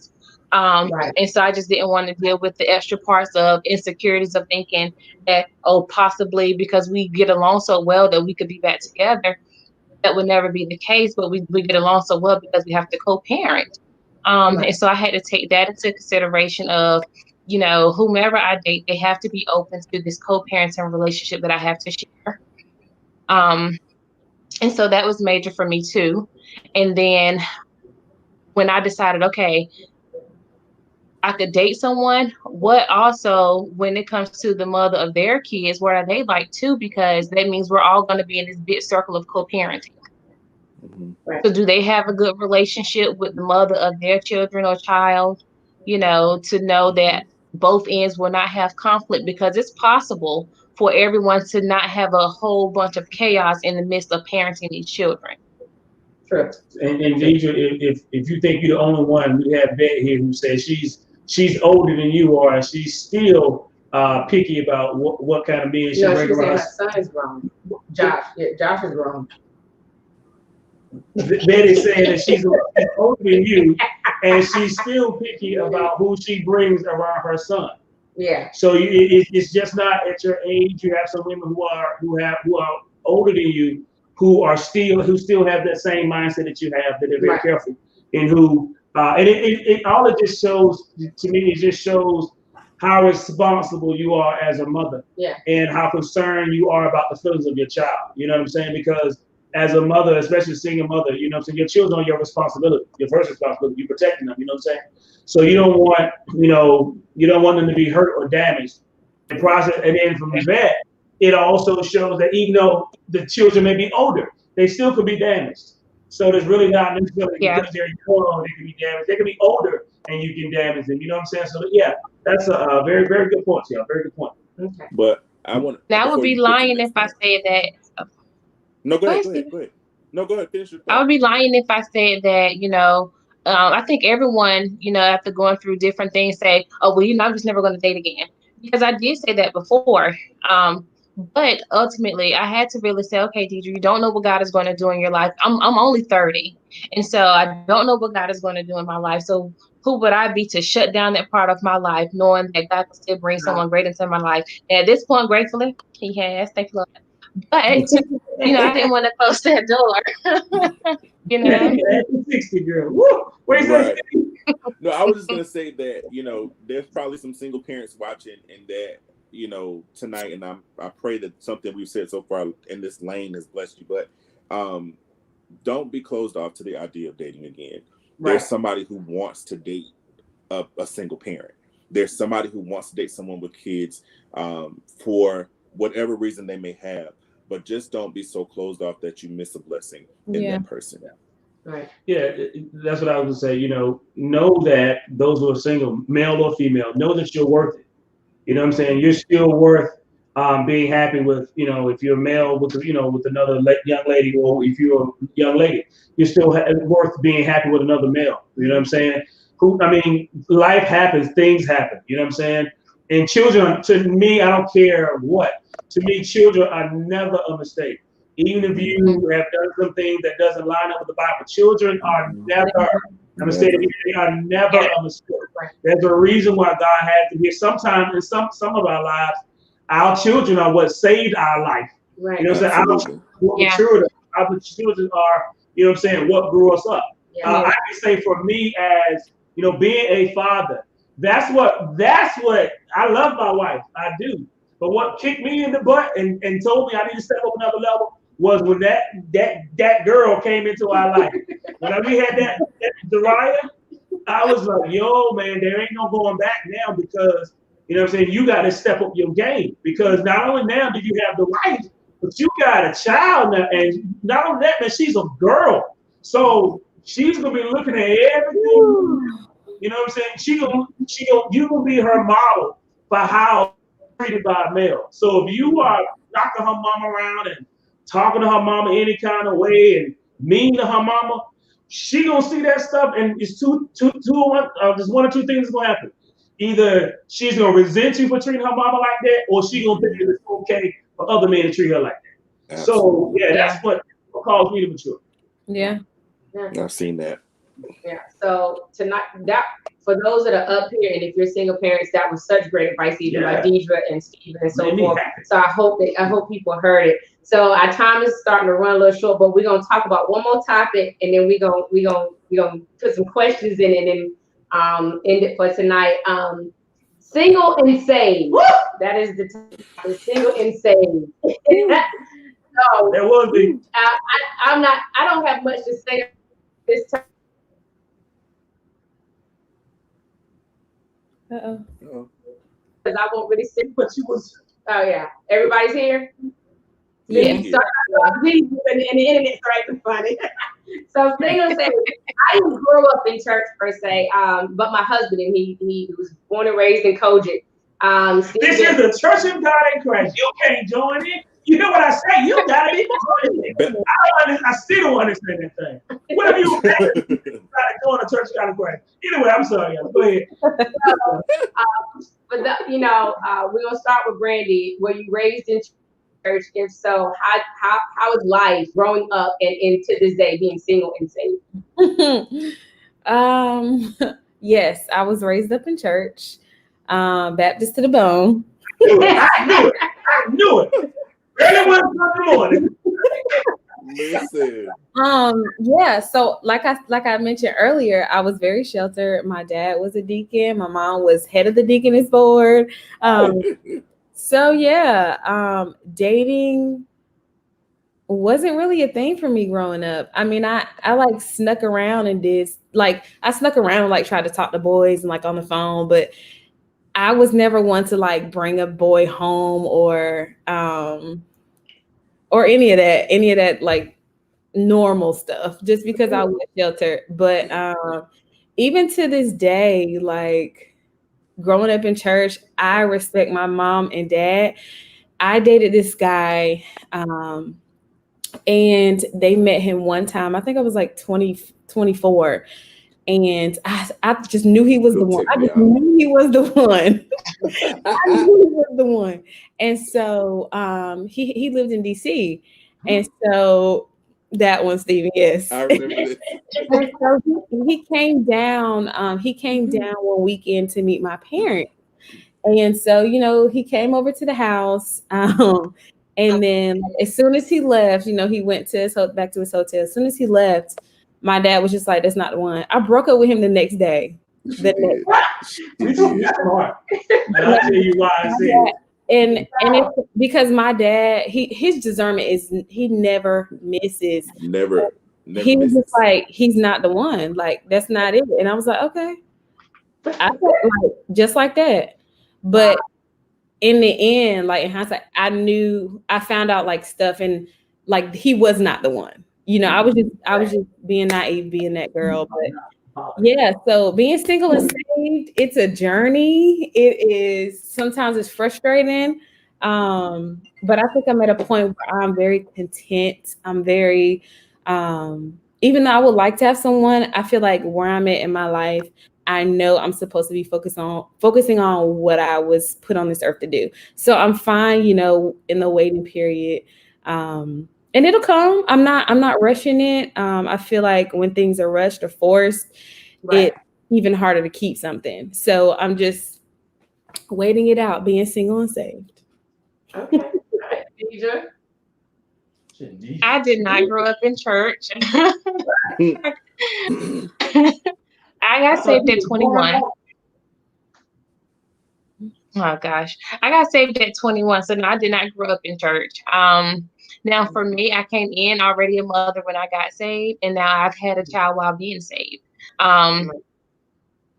Right. And so I just didn't want to deal with the extra parts of insecurities of thinking that, oh, possibly because we get along so well that we could be back together. That would never be the case, but we get along so well because we have to co-parent. Right. And so I had to take that into consideration of, you know, whomever I date, they have to be open to this co-parenting relationship that I have to share. And so that was major for me too. And then when I decided, okay, I could date someone, what also, when it comes to the mother of their kids, what are they like too? Because that means we're all going to be in this big circle of co-parenting. Mm-hmm. Right. So do they have a good relationship with the mother of their children or child, you know, to know that both ends will not have conflict, because it's possible for everyone to not have a whole bunch of chaos in the midst of parenting these children. True. And Deidre, if you think you're the only one, we have Bet here who says she's older than you are, and she's still picky about what kind of men she bring around. Her son is grown. Josh is grown. Betty's saying that she's older than you, and she's still picky about who she brings around her son. Yeah. So it's just not at your age. You have some women who are older than you, who still have that same mindset that you have, that they're very careful, and who and it just shows to me. It just shows how responsible you are as a mother, and how concerned you are about the feelings of your child. You know what I'm saying? Because as a mother, especially a single mother, you know what I'm saying, your children are your responsibility, your first responsibility. You're protecting them, you know what I'm saying? So you don't want them to be hurt or damaged. The process, and then from that, it also shows that even though the children may be older, they still could be damaged. So there's really not necessarily because they're young, they can be damaged. They can be older and you can damage them. You know what I'm saying? So that's a very, very good point, yeah. Very good point. Okay. But I would be lying if I said that. No, go ahead. No, go ahead. Finish your thought. I would be lying if I said that, you know, I think everyone, after going through different things, say, "Oh, well, I'm just never going to date again," because I did say that before. But ultimately, I had to really say, "Okay, Deidre, you don't know what God is going to do in your life. I'm only 30, and so I don't know what God is going to do in my life. So who would I be to shut down that part of my life, knowing that God can still bring someone great into my life?" And at this point, gratefully, He has. Thank you, Lord. But I didn't want to close that door. 60 girl. Woo! What you say? No, I was just gonna say that there's probably some single parents watching, and that tonight, and I pray that something we've said so far in this lane has blessed you. But don't be closed off to the idea of dating again. Right. There's somebody who wants to date a single parent. There's somebody who wants to date someone with kids for whatever reason they may have. But just don't be so closed off that you miss a blessing in that person. Right. Yeah, that's what I was gonna say. Know that those who are single, male or female, know that you're worth it. You know what I'm saying? You're still worth being happy with. If you're a male with with another young lady, or if you're a young lady, you're still worth being happy with another male. You know what I'm saying? Life happens, things happen. You know what I'm saying? And children, to me, I don't care what. To me, children are never a mistake. Even if you have done something that doesn't line up with the Bible, children are never a mistake. They are never a mistake. There's a reason why God had to hear. Sometimes in some of our lives, our children are what saved our life. Right. You know what I'm saying? Our children are, what I'm saying, what grew us up. Yeah. I can say for me as, being a father, that's what I love my wife. I do. But what kicked me in the butt and told me I need to step up another level was when that girl came into our life. When we had that Dariah, I was like, yo, man, there ain't no going back now, because, I'm saying, you got to step up your game, because not only now do you have the wife, but you got a child now. And not only that, man, she's a girl. So she's going to be looking at everything. You know what I'm saying? You going to be her model for how treated by a male. So if you are knocking her mama around and talking to her mama any kind of way and mean to her mama, she gonna see that stuff, and it's there's one or two things gonna happen. Either she's gonna resent you for treating her mama like that, or she gonna think it's okay for other men to treat her like that. Absolutely. So that's what caused me to mature. Yeah. I've seen that. Yeah. So tonight, that for those that are up here, and if you're single parents, that was such great advice, even by Deidre and Stephen and so forth. So I hope people heard it. So our time is starting to run a little short, but we're gonna talk about one more topic, and then we're gonna put some questions in it and end it for tonight. Single and saved. Woo! That is the topic. Single and saved. So there will be. I don't have much to say this time. Because I won't really sit, but you was. Oh yeah, everybody's here. Yeah. So, and the internet's right funny. So single and saved. I didn't grow up in church per se, but my husband, and he was born and raised in Kojic. This is the Church of God in Christ. You can't join it. You hear what I say? You gotta be joining it. I still don't understand that thing. What are you gotta join the Church of God in Christ? Anyway, I'm sorry, y'all. Go ahead. But we're gonna start with Brandy. Were you raised in church? If so, how is life growing up and to this day being single and saved? Yes, I was raised up in church, Baptist to the bone. I knew it. Early morning. Listen. Yeah. So like I mentioned earlier, I was very sheltered. My dad was a deacon. My mom was head of the deaconess board. So yeah, dating wasn't really a thing for me growing up. I mean, I like snuck around and I snuck around and like tried to talk to boys and like on the phone, but I was never one to like bring a boy home or any of that like normal stuff, just because I was sheltered. But even to this day, like growing up in church, I respect my mom and dad. I dated this guy, and they met him one time. I think I was like 24. And I just knew he was the one. I just out. knew he was the one. I knew he was the one. And so he lived in DC. And so that one, Stephen, yes. I remember this. And so he came down, one weekend to meet my parents. And so, you know, he came over to the house. And then as soon as he left, you know, he went to back to his hotel. As soon as he left, my dad was just like, that's not the one. I broke up with him the next day. And I'll tell you why I said it. And it's because my dad, his discernment is he never misses. Never he was just like, he's not the one. Like, that's not it. And I was like, okay. I felt like just like that. But in the end, like in hindsight, I found out like stuff, and like he was not the one. You know, I was just being naive, being that girl. But yeah, so being single and saved, it's a journey. It is, sometimes it's frustrating. But I think I'm at a point where I'm very content. I'm very even though I would like to have someone, I feel like where I'm at in my life, I know I'm supposed to be focusing on what I was put on this earth to do. So I'm fine, you know, in the waiting period. And it'll come. I'm not rushing it. I feel like when things are rushed or forced, it's even harder to keep something. So I'm just waiting it out, being single and saved. Okay. I did not grow up in church. I got saved at 21. Oh gosh, I got saved at 21, so no, I did not grow up in church. Now for me, I came in already a mother when I got saved, and now I've had a child while being saved.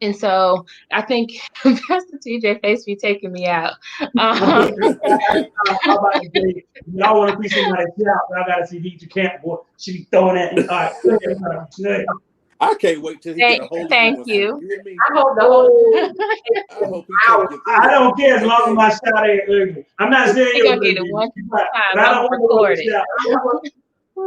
And so I think Pastor TJ face be taking me out. Y'all want to see somebody shout? I gotta see DJ Camp. Boy, she be throwing at me. All right. I can't wait till he get a hold of Thank you. I hope the whole. I hope he I don't care as long as my shout ain't ugly. I'm not saying you're gonna get it one time. I don't want to shout. I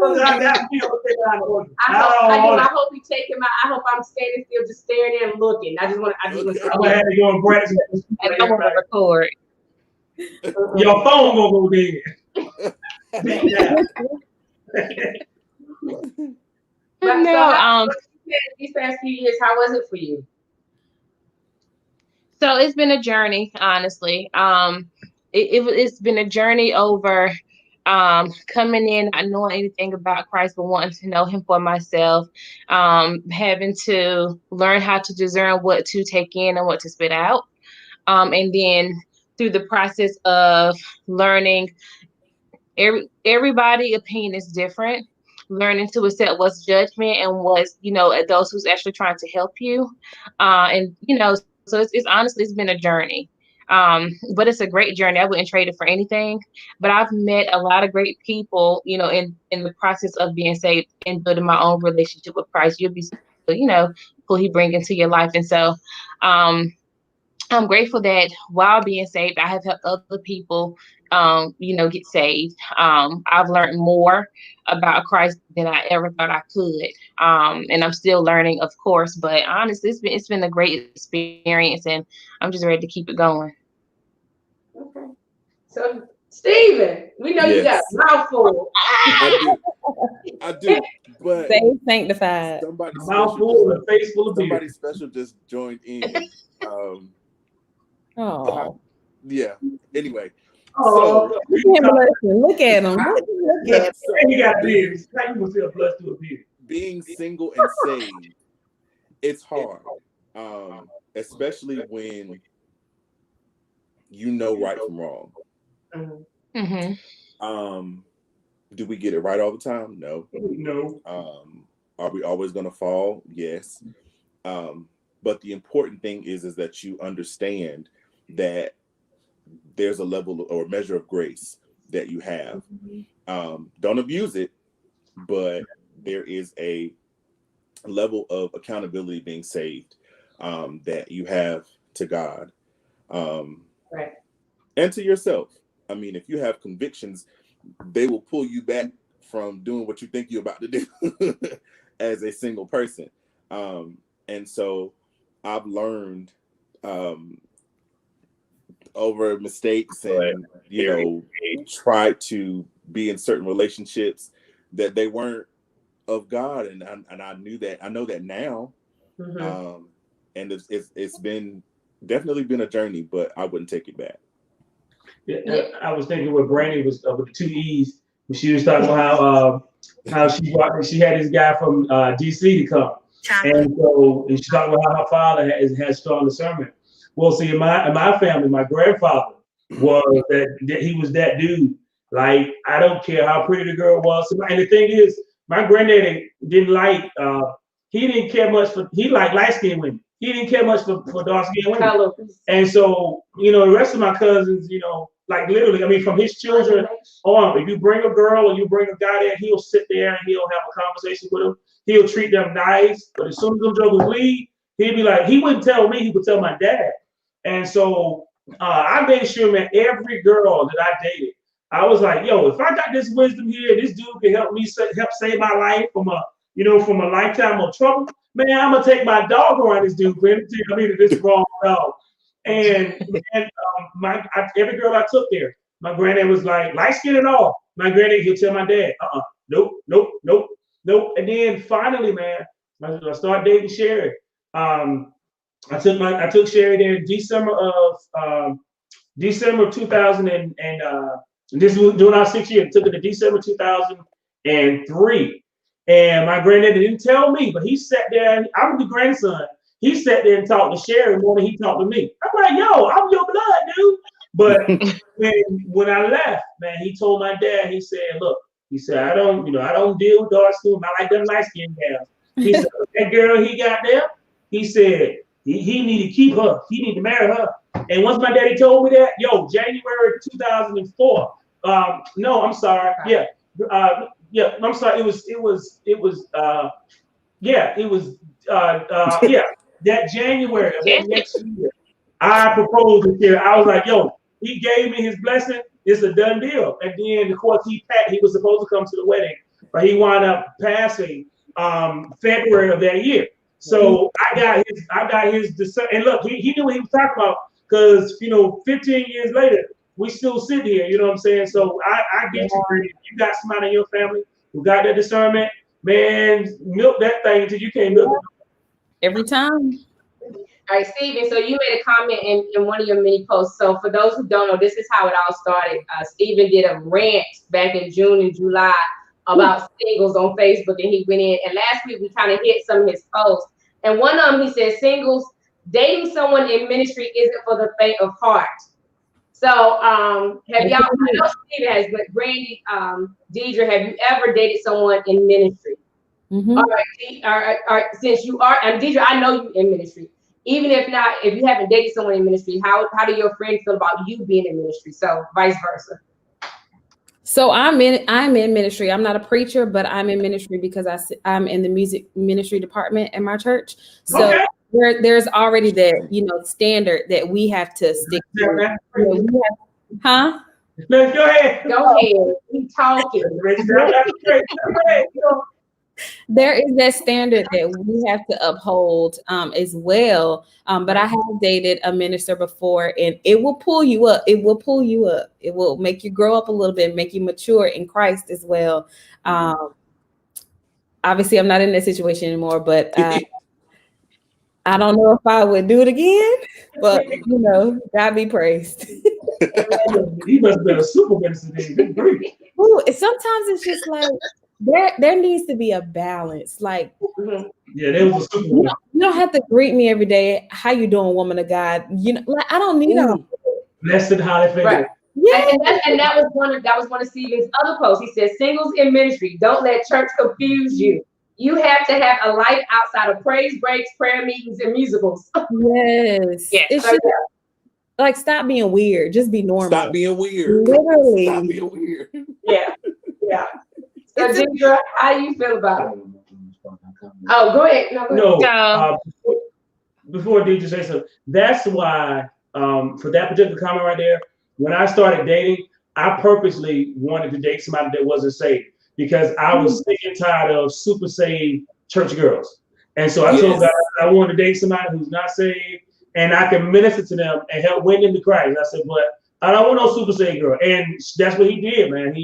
hope he take him out. I hope I'm standing still, just staring at him, looking. I just want to. I'm gonna have to go and grab some. And I want to record. Your phone gonna go dead. No, these past few years, how was it for you? So it's been a journey, honestly. It's been a journey over coming in, not knowing anything about Christ, but wanting to know him for myself, having to learn how to discern what to take in and what to spit out. And then through the process of learning, everybody's opinion is different. Learning to accept what's judgment and what's, you know, those who's actually trying to help you. And, you know, so it's honestly, it's been a journey. But it's a great journey. I wouldn't trade it for anything. But I've met a lot of great people, you know, in the process of being saved and building my own relationship with Christ. You'll be, you know, who he bring into your life. And so I'm grateful that while being saved, I have helped other people, you know, get saved. I've learned more about Christ than I ever thought I could. And I'm still learning, of course, but honestly, it's been a great experience, and I'm just ready to keep it going. Okay. So, Stephen, we know you got a mouthful. I do. But saved, sanctified. Somebody special just joined in. Yeah. Anyway. So look at him. Look at him. He got beards. How you gonna say a plus to a beard? Being single and saved, it's hard. Especially when you know right from wrong. Mm-hmm. Do we get it right all the time? No. No. Are we always gonna fall? Yes. But the important thing is that you understand that there's a level or measure of grace that you have. Don't abuse it, but there is a level of accountability being saved that you have to God and to yourself. I mean, if you have convictions, they will pull you back from doing what you think you're about to do as a single person. And so I've learned over mistakes and, try to be in certain relationships that they weren't of God. And I knew that. I know that now. Mm-hmm. And it's been definitely been a journey, but I wouldn't take it back. Yeah, I was thinking what Brandy was with the 2 E's when she was talking about how she had this guy from DC to come, and she talked about how her father has strong discernment. Well, see, in my family, my grandfather was that he was that dude. Like, I don't care how pretty the girl was, and the thing is, my granddaddy didn't like. He didn't care much he liked light skinned women. He didn't care much for dark skinned women. And so, the rest of my cousins, like literally, I mean, from his children on, if you bring a girl or you bring a guy there, he'll sit there and he'll have a conversation with them. He'll treat them nice. But as soon as them jokers leave, he'd be like, he wouldn't tell me, he would tell my dad. And so I made sure, man, every girl that I dated, I was like, yo, if I got this wisdom here, this dude can help me help save my life from a lifetime of trouble, man, I'm gonna take my dog around this dude, man. I mean, this wrong dog. And every girl I took there, my granddad was like, light skin and all. My granddad, he'll tell my dad, nope. And then finally, man, I started dating Sherry. I took Sherry there in December of 2000 and this was during our 6 years. Took it to December 2003. And my granddad didn't tell me, but he sat there. I was the grandson. He sat there and talked to Sherry more than he talked to me. I'm like, yo, I'm your blood, dude. But when I left, man, he told my dad, he said, look, I don't deal with dark skin. I like them light skinned gals. He said, that girl he got there, he said, he need to keep her. He need to marry her. And once my daddy told me that, January 2004. No, I'm sorry. Yeah. I'm sorry. It was that January of that next year, I proposed to Sherry. I was like, yo, he gave me his blessing. It's a done deal. And then, of course, he was supposed to come to the wedding, but he wound up passing February of that year. So I got his and look, he knew what he was talking about, because 15 years later, we still sit here, you know what I'm saying? So I get you, if you got somebody in your family who got that discernment, man, milk that thing until you can't milk it. Every time. All right, Stephen, so you made a comment in one of your mini posts. So for those who don't know, this is how it all started. Stephen did a rant back in June and July about singles on Facebook, and he went in. And last week, we kind of hit some of his posts. And one of them, he said, singles, dating someone in ministry isn't for the faint of heart. So have y'all, I know Stephen has, but Brandy, Deidre, have you ever dated someone in ministry? Mm-hmm. All right, since you are, and Deidre, I know you in ministry. Even if not, if you haven't dated someone in ministry, how do your friends feel about you being in ministry? So vice versa. So I'm in ministry. I'm not a preacher, but I'm in ministry because I'm in the music ministry department at my church. So there's already that standard that we have to stick to. Huh? Let's go ahead. Go ahead. We talking. There is that standard that we have to uphold as well. But I have dated a minister before, and it will pull you up. It will pull you up. It will make you grow up a little bit, make you mature in Christ as well. Obviously, I'm not in that situation anymore, but I don't know if I would do it again. But God be praised. He must have been a super minister. Ooh, sometimes it's just like, there needs to be a balance. Like, there was a super you don't have to greet me every day. How you doing, woman of God? Like, I don't need a blessed and highly favored. Right. Yeah, and that was one of Stephen's other posts. He said, "Singles in ministry, don't let church confuse you. You have to have a life outside of praise breaks, prayer meetings, and musicals." Yes. It's just like, stop being weird. Just be normal. Stop being weird. Literally. Stop being weird. Yeah. So, Deidre, how do you feel about it? Oh, go ahead. Before Deidre says so, that's why for that particular comment right there, when I started dating, I purposely wanted to date somebody that wasn't saved, because I was sick and tired of super saved church girls. And so I told God I want to date somebody who's not saved, and I can minister to them and help win them to Christ. I said, but I don't want no super saved girl. And that's what he did, man.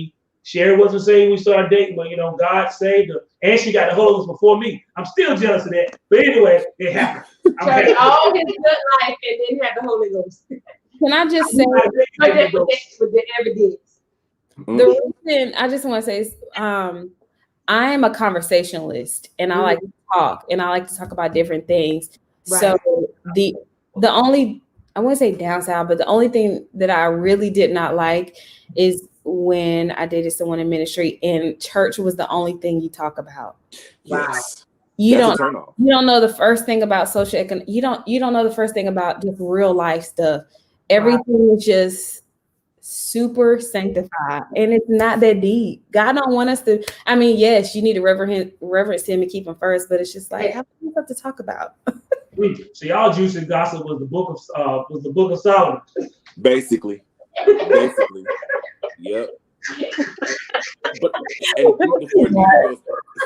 Sherry wasn't saved when we started dating, but God saved her. And she got the Holy Ghost before me. I'm still jealous of that. But anyway, it happened. All his good life and then have the Holy Ghost. Can I just say with the evidence? The reason I just want to say is I am a conversationalist and I like to talk and I like to talk about different things. Right. So the only, I wouldn't say downside, but the only thing that I really did not like is when I dated someone in ministry and church was the only thing you talk about. Yes. You don't know the first thing about social economic. You don't know the first thing about just real life stuff. Everything is just super sanctified and it's not that deep. God don't want us to. I mean, yes, you need to reverence him and keep him first, but it's just like how much stuff to talk about. So y'all juice and gossip was the book of Solomon. Basically. Yep. But and before you go,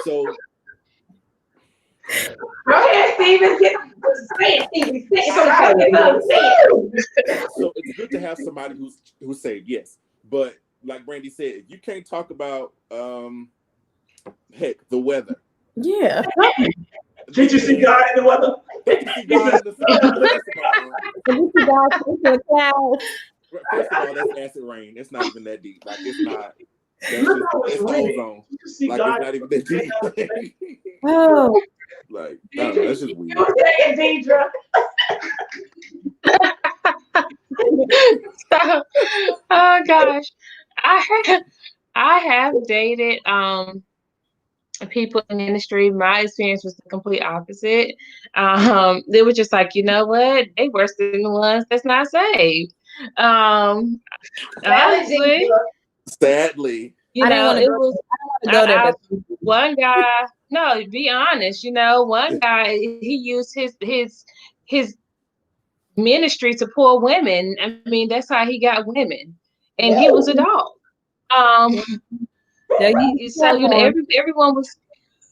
so go ahead, Steven. So it's good to have somebody who's saved, yes. But like Brandy said, if you can't talk about the weather. Yeah. Did you see God in the weather? Did you see God in the clouds? First of all, that's acid rain. It's not even that deep. Like it's not. It's ozone. Like it's not even that deep. Oh. Like I don't know, that's just weird. Oh gosh, I have dated people in ministry. My experience was the complete opposite. They were just like, you know what, they worse than the ones that's not saved. Honestly, sadly, it was one guy. No, be honest. One guy, he used his ministry to pull women. I mean, that's how he got women, and he was a dog. So everyone was.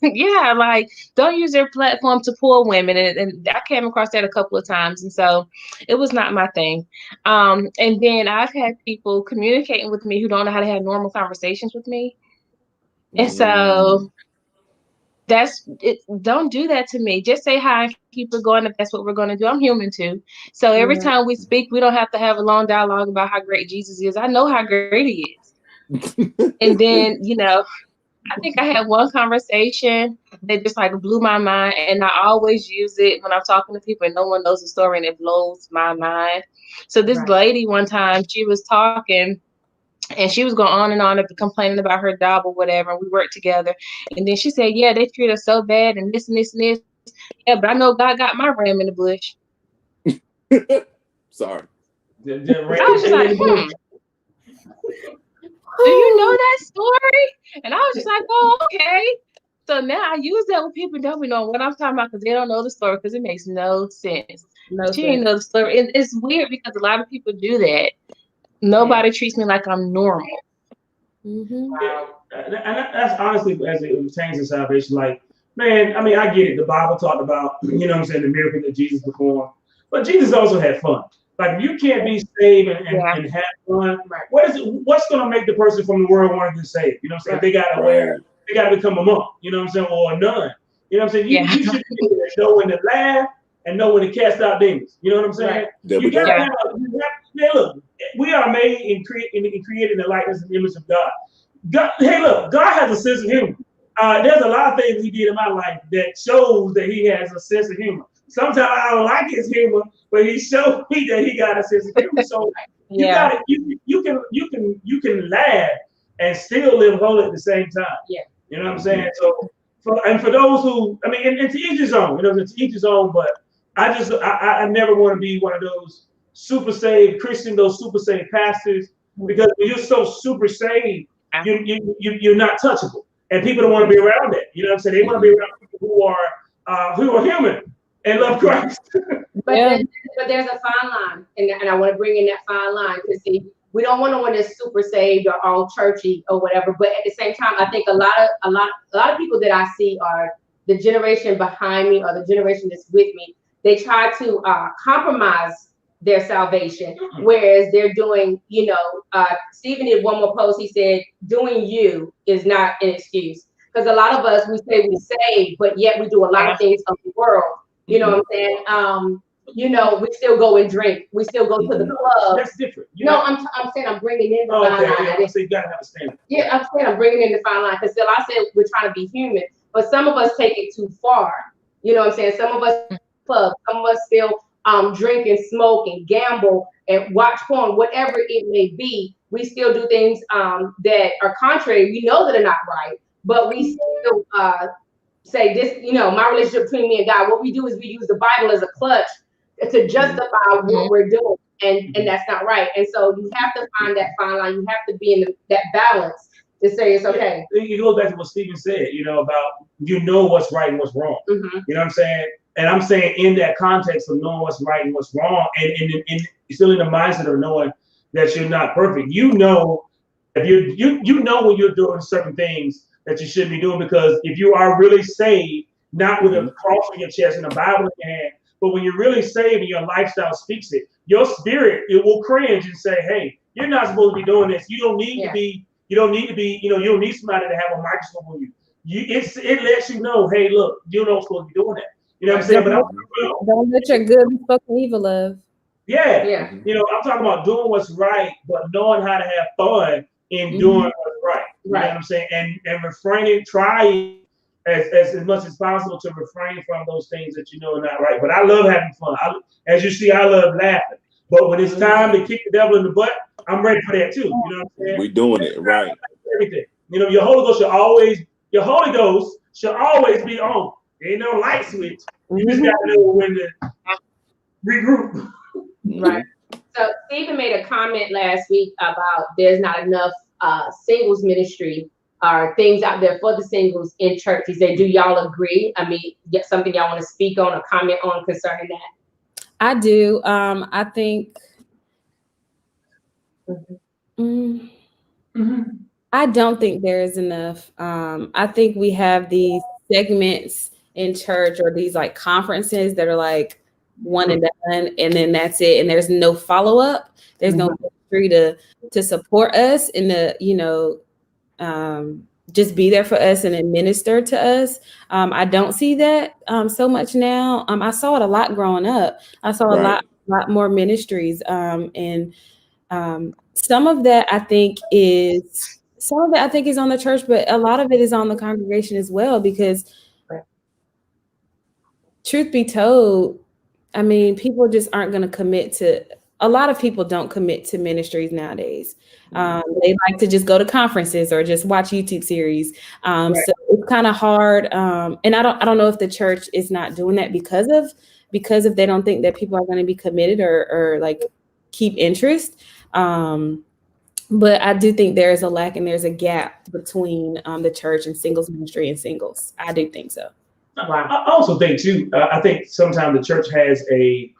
Yeah, like don't use their platform to pull women, and I came across that a couple of times, and so it was not my thing. And then I've had people communicating with me who don't know how to have normal conversations with me, and so that's it. Don't do that to me. Just say hi and keep it going if that's what we're going to do. I'm human too, so every time we speak, we don't have to have a long dialogue about how great Jesus is. I know how great he is, and then I think I had one conversation that just like blew my mind, and I always use it when I'm talking to people and no one knows the story, and it blows my mind. So this lady one time, she was talking and she was going on and on complaining about her job or whatever, and we worked together. And then she said, yeah, they treat us so bad and this and this and this. Yeah, but I know God got my ram in the bush. Sorry. I was just like, do you know that story? And I was just like, oh, okay. So now I use that when people don't know what I'm talking about because they don't know the story because it makes no sense. She didn't know the story. And it's weird because a lot of people do that. Nobody treats me like I'm normal. Mm-hmm. Wow. And that's honestly, as it pertains to salvation, like, man, I mean, I get it. The Bible talked about, the miracle that Jesus performed. But Jesus also had fun. Like, you can't be saved and have fun. What's going to make the person from the world want to be saved? You know what I'm saying? They got to become a monk, or a nun. You know what I'm saying? You should know when to laugh and know when to cast out demons. You know what I'm saying? You got to have man, look, we are made and created in the likeness and image of God. Hey, look, God has a sense of humor. There's a lot of things he did in my life that shows that he has a sense of humor. Sometimes I don't like his humor, but he showed me that he got a sense of humor. So you can laugh and still live holy at the same time. Yeah. You know what I'm saying? So for those who, I mean, and to each his own, to each his own, but I never want to be one of those super saved Christians, those super saved pastors, because when you're so super saved, you're not touchable. And people don't want to be around that. You know what I'm saying? They want to be around people who are human and love Christ. But there's a fine line, and I want to bring in that fine line because see, we don't want one that's super saved or all churchy or whatever. But at the same time, I think a lot of people that I see are the generation behind me or the generation that's with me, they try to compromise their salvation, whereas they're doing, Stephen did one more post. He said, doing you is not an excuse. Because a lot of us, we say we saved, but yet we do a lot of things of the world. You know what I'm saying? We still go and drink. We still go to the club. That's different. I'm saying I'm bringing in the fine line. Yeah, so you gotta have a standard. Yeah, I'm saying I'm bringing in the fine line because still I said we're trying to be human, but some of us take it too far. You know what I'm saying? Some of us club, some of us still drink and smoke and gamble and watch porn, whatever it may be. We still do things that are contrary. We know that are not right, but we still say this, my relationship between me and God. What we do is we use the Bible as a clutch to justify what we're doing, and that's not right. And so you have to find that fine line. You have to be in that balance to say it's okay. You go back to what Stephen said, about what's right and what's wrong. You know what I'm saying? And I'm saying in that context of knowing what's right and what's wrong, and still in the mindset of knowing that you're not perfect. If you know when you're doing certain things that you shouldn't be doing, because if you are really saved, not with a cross on your chest and a Bible in your hand, but when you're really saved and your lifestyle speaks it, your spirit, it will cringe and say, hey, you're not supposed to be doing this. You don't need to be, you don't need somebody to have a microscope on you. It lets you know, hey, look, you're not supposed to be doing that. You know what I'm saying? But don't let your good be fucking evil, love. Yeah. I'm talking about doing what's right, but knowing how to have fun in doing what's right. You know what I'm saying? And refraining, trying as much as possible to refrain from those things that are not right. But I love having fun. As you see, I love laughing. But when it's time to kick the devil in the butt, I'm ready for that too. You know what I'm saying? We're doing it right. Everything. Your Holy Ghost should always be on. There ain't no light switch. You just gotta know when to regroup. Right. So Stephen made a comment last week about there's not enough singles ministry or things out there for the singles in church. He said, do y'all agree? I mean, get something y'all want to speak on or comment on concerning that? I do. I think I don't think there is enough. I think we have these segments in church or these like conferences that are like one and done, and then that's it. And there's no follow-up. There's no ministry to support us and to, just be there for us and administer to us. I don't see that so much now. I saw it a lot growing up. I saw a lot more ministries. And some of that I think is on the church, but a lot of it is on the congregation as well, because truth be told, I mean, people just aren't going to commit to. A lot of people don't commit to ministries nowadays. They like to just go to conferences or just watch YouTube series. So it's kind of hard. And I don't know if the church is not doing that because of they don't think that people are going to be committed or like keep interest. But I do think there is a lack and there's a gap between the church and singles ministry and singles. I do think so. I also think too. I think sometimes the church has they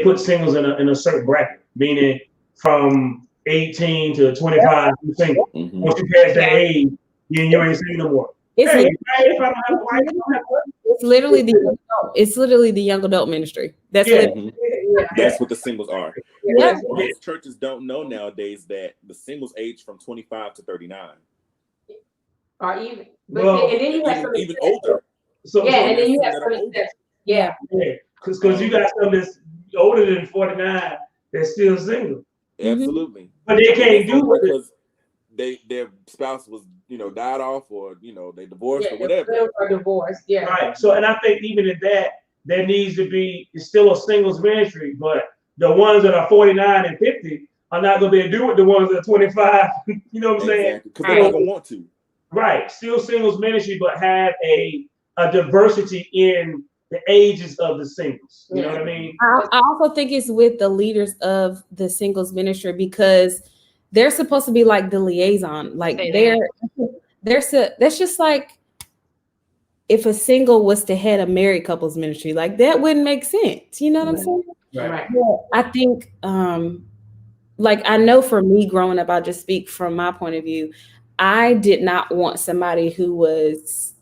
put singles in a certain bracket, meaning from 18 to 25, you're single. Once you pass that age, you ain't single no more. If I don't have a wife, I don't have a it's literally the young adult ministry. That's that's what the singles are. Yeah. Most churches don't know nowadays that the singles age from 25 to 39. Or even, and then you have even older. So and then you have some because you got some that's older than 49 that's still single. Absolutely. But they can't do it because their spouse was died off, or they divorced or whatever. Or divorced, Right. So, and I think even in that, there needs to be, it's still a singles ministry, but the ones that are 49 and 50 are not going to be able to do it. The ones that are 25, you know what I'm saying? Because they're not going to want to. Right. Still singles ministry, but have a diversity in the ages of the singles. You know what I mean? I also think it's with the leaders of the singles ministry, because they're supposed to be like the liaison. Like that's just like if a single was to head a married couples ministry, like that wouldn't make sense. You know what I'm saying? Right. Yeah, I think like I know for me growing up, I'll just speak from my point of view. I did not want somebody who was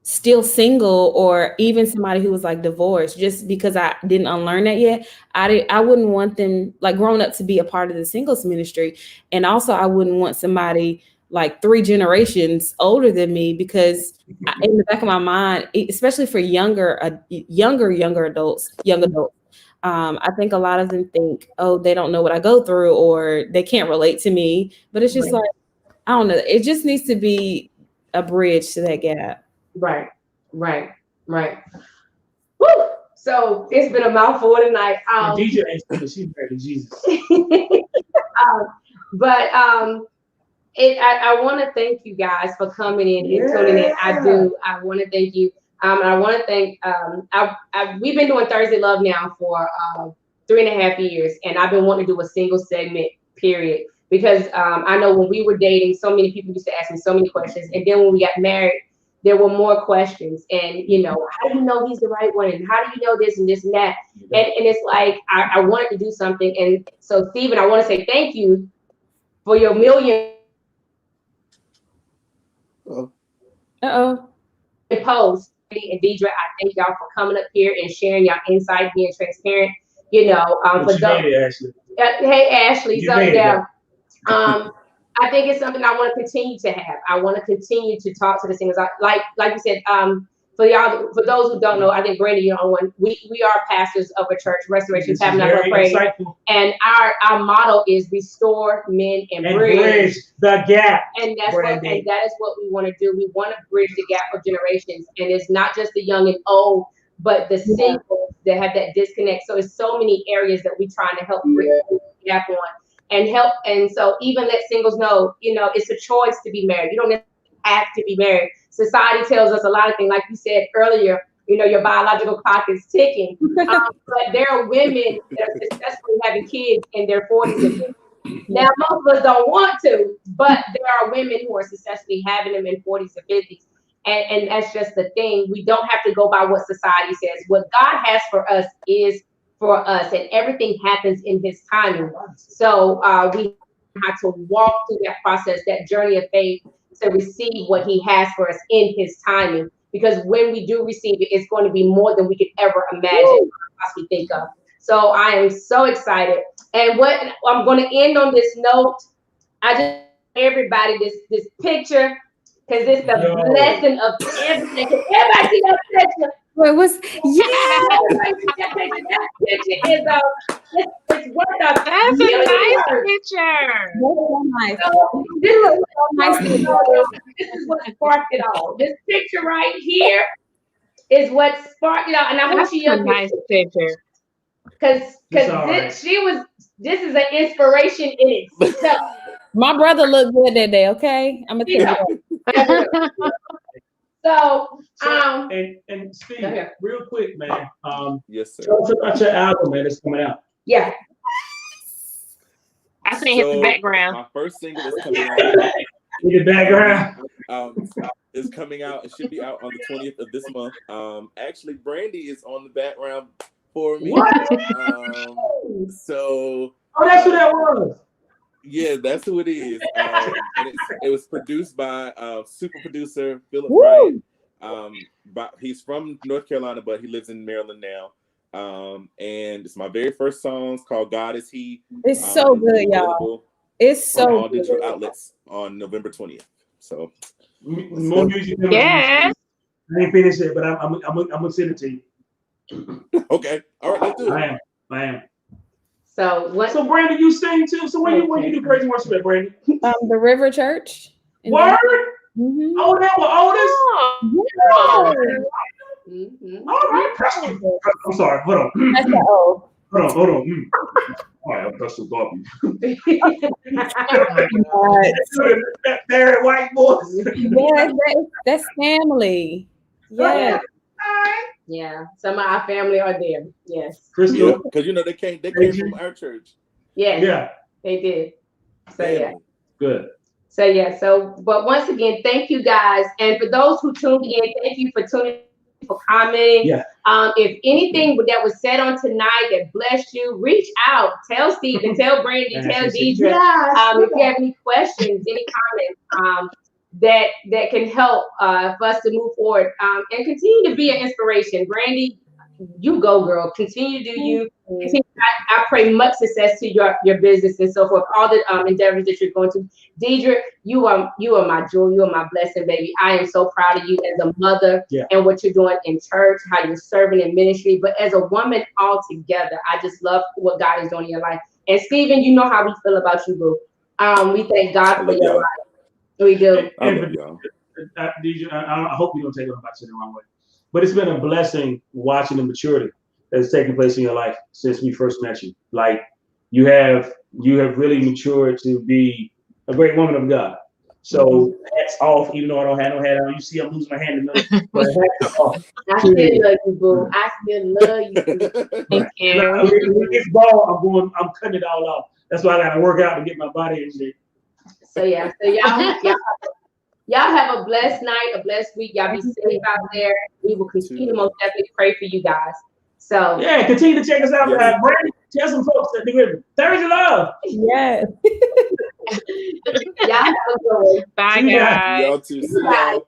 still single, or even somebody who was like divorced, just because I didn't unlearn that yet. I wouldn't want them like growing up to be a part of the singles ministry. And also I wouldn't want somebody like 3 generations older than me, because in the back of my mind, especially for younger adults, young adults, I think a lot of them think, oh, they don't know what I go through, or they can't relate to me. But it's just like, I don't know. It just needs to be a bridge to that gap. Right. Woo! So it's been a mouthful tonight. DJ ain't speaking, she's married to Jesus. But I want to thank you guys for coming in and tuning in. I want to thank you. And I want to thank, we've been doing Thursday Love now for 3.5 years, and I've been wanting to do a single segment, period. Because I know when we were dating, so many people used to ask me so many questions. And then when we got married, there were more questions. And, how do you know he's the right one? And how do you know this and this and that? And it's like, I wanted to do something. And so, Stephen, I want to say thank you for your million posts. And Deidre, I thank y'all for coming up here and sharing your insight, being transparent. For Ashley. Hey, Ashley. I think it's something I want to continue to have. I want to continue to talk to the singers. Like you said, for those who don't know, I think Brandy, we are pastors of a church, Restoration Tabernacle of Praise, and our motto is restore, mend, and bridge the gap. And that is what we want to do. We want to bridge the gap of generations, and it's not just the young and old, but the singles that have that disconnect. So it's so many areas that we're trying to help bridge the gap on. And help, and so even let singles know, it's a choice to be married. You don't have to be married. Society tells us a lot of things, like you said earlier. Your biological clock is ticking. But there are women that are successfully having kids in their 40s and 50s. Now, most of us don't want to, but there are women who are successfully having them in 40s and 50s. And that's just the thing. We don't have to go by what society says. What God has for us is for us, and everything happens in His timing. So we have to walk through that process, that journey of faith, to receive what He has for us in His timing. Because when we do receive it, it's going to be more than we could ever imagine, or possibly think of. So I am so excited. And what I'm going to end on this note, I just everybody this picture, because it's the blessing of everything. Everybody see that picture? Wait, That picture is it's worth a That's a nice picture. This is what sparked it all. This picture right here is what sparked it all. And I hope she a nice picture. Because this is an inspiration in itself. My brother looked good that day, okay? I'm gonna tell you. So, and Steve, real quick, man. Yes, sir. Tell us about your album, man. It's coming out. Yeah. I think it's the background. My first single is coming out. In the background. Is coming out. It should be out on the 20th of this month. Actually, Brandy is on the background for me. So. Oh, that's who that was. Yeah, that's who it is. And it was produced by super producer Philip Wright. But he's from North Carolina, but he lives in Maryland now. And it's my very first song. It's called God Is He. It's so good, y'all. It's so on all good. digital outlets on November 20th. So more music. Yeah. I ain't finished it, but I'm gonna send it to you. Okay. All right, let's do it. I am. So Brandy, you sing too. So where you do praise and worship at, Brandy? The River Church. Word? Mm-hmm. Oh, that was Otis? yeah. Mm-hmm. All right. I'm sorry. Hold on. That's the O. Hold on. All right, I'm just so coffee. That very white boys. Yeah, that's family. Yeah. Yeah, some of our family are there. Yes. Crystal, because they came from our church. Yes. Yeah. They did. So yeah. Good. So yeah. But once again, thank you guys, and for those who tuned in, thank you for tuning in, for commenting. Yeah. If anything that was said on tonight that blessed you, reach out. Tell Stephen, tell Brandy, tell Deidre. If you have any questions, any comments, that can help for us to move forward and continue to be an inspiration. Brandy, you go, girl. Continue to do you. Continue, I pray much success to your business and so forth. All the endeavors that you're going to. Deidre, you are my jewel. You are my blessing, baby. I am so proud of you as a mother and what you're doing in church, how you're serving in ministry, but as a woman altogether. I just love what God is doing in your life. And Stephen, you know how we feel about you, boo. We thank God for your life. We do. Deidre, I hope you don't take it the wrong way. But it's been a blessing watching the maturity that's taking place in your life since we first met you. Like you have really matured to be a great woman of God. So hats off, even though I don't have no hat on. You see, I'm losing my hand in the middle. But hats off. I still love you, boo. I still love you. Thank you. When it's ball, I'm cutting it all off. That's why I got to work out to get my body in shape. So y'all have a blessed night, a blessed week. Y'all be safe out there. We will continue to most definitely pray for you guys. So yeah, continue to check us out. Brandy, tell some folks that do ThursdayLove. Yes. Y'all have a good one. Bye, guys. Y'all too. See y'all.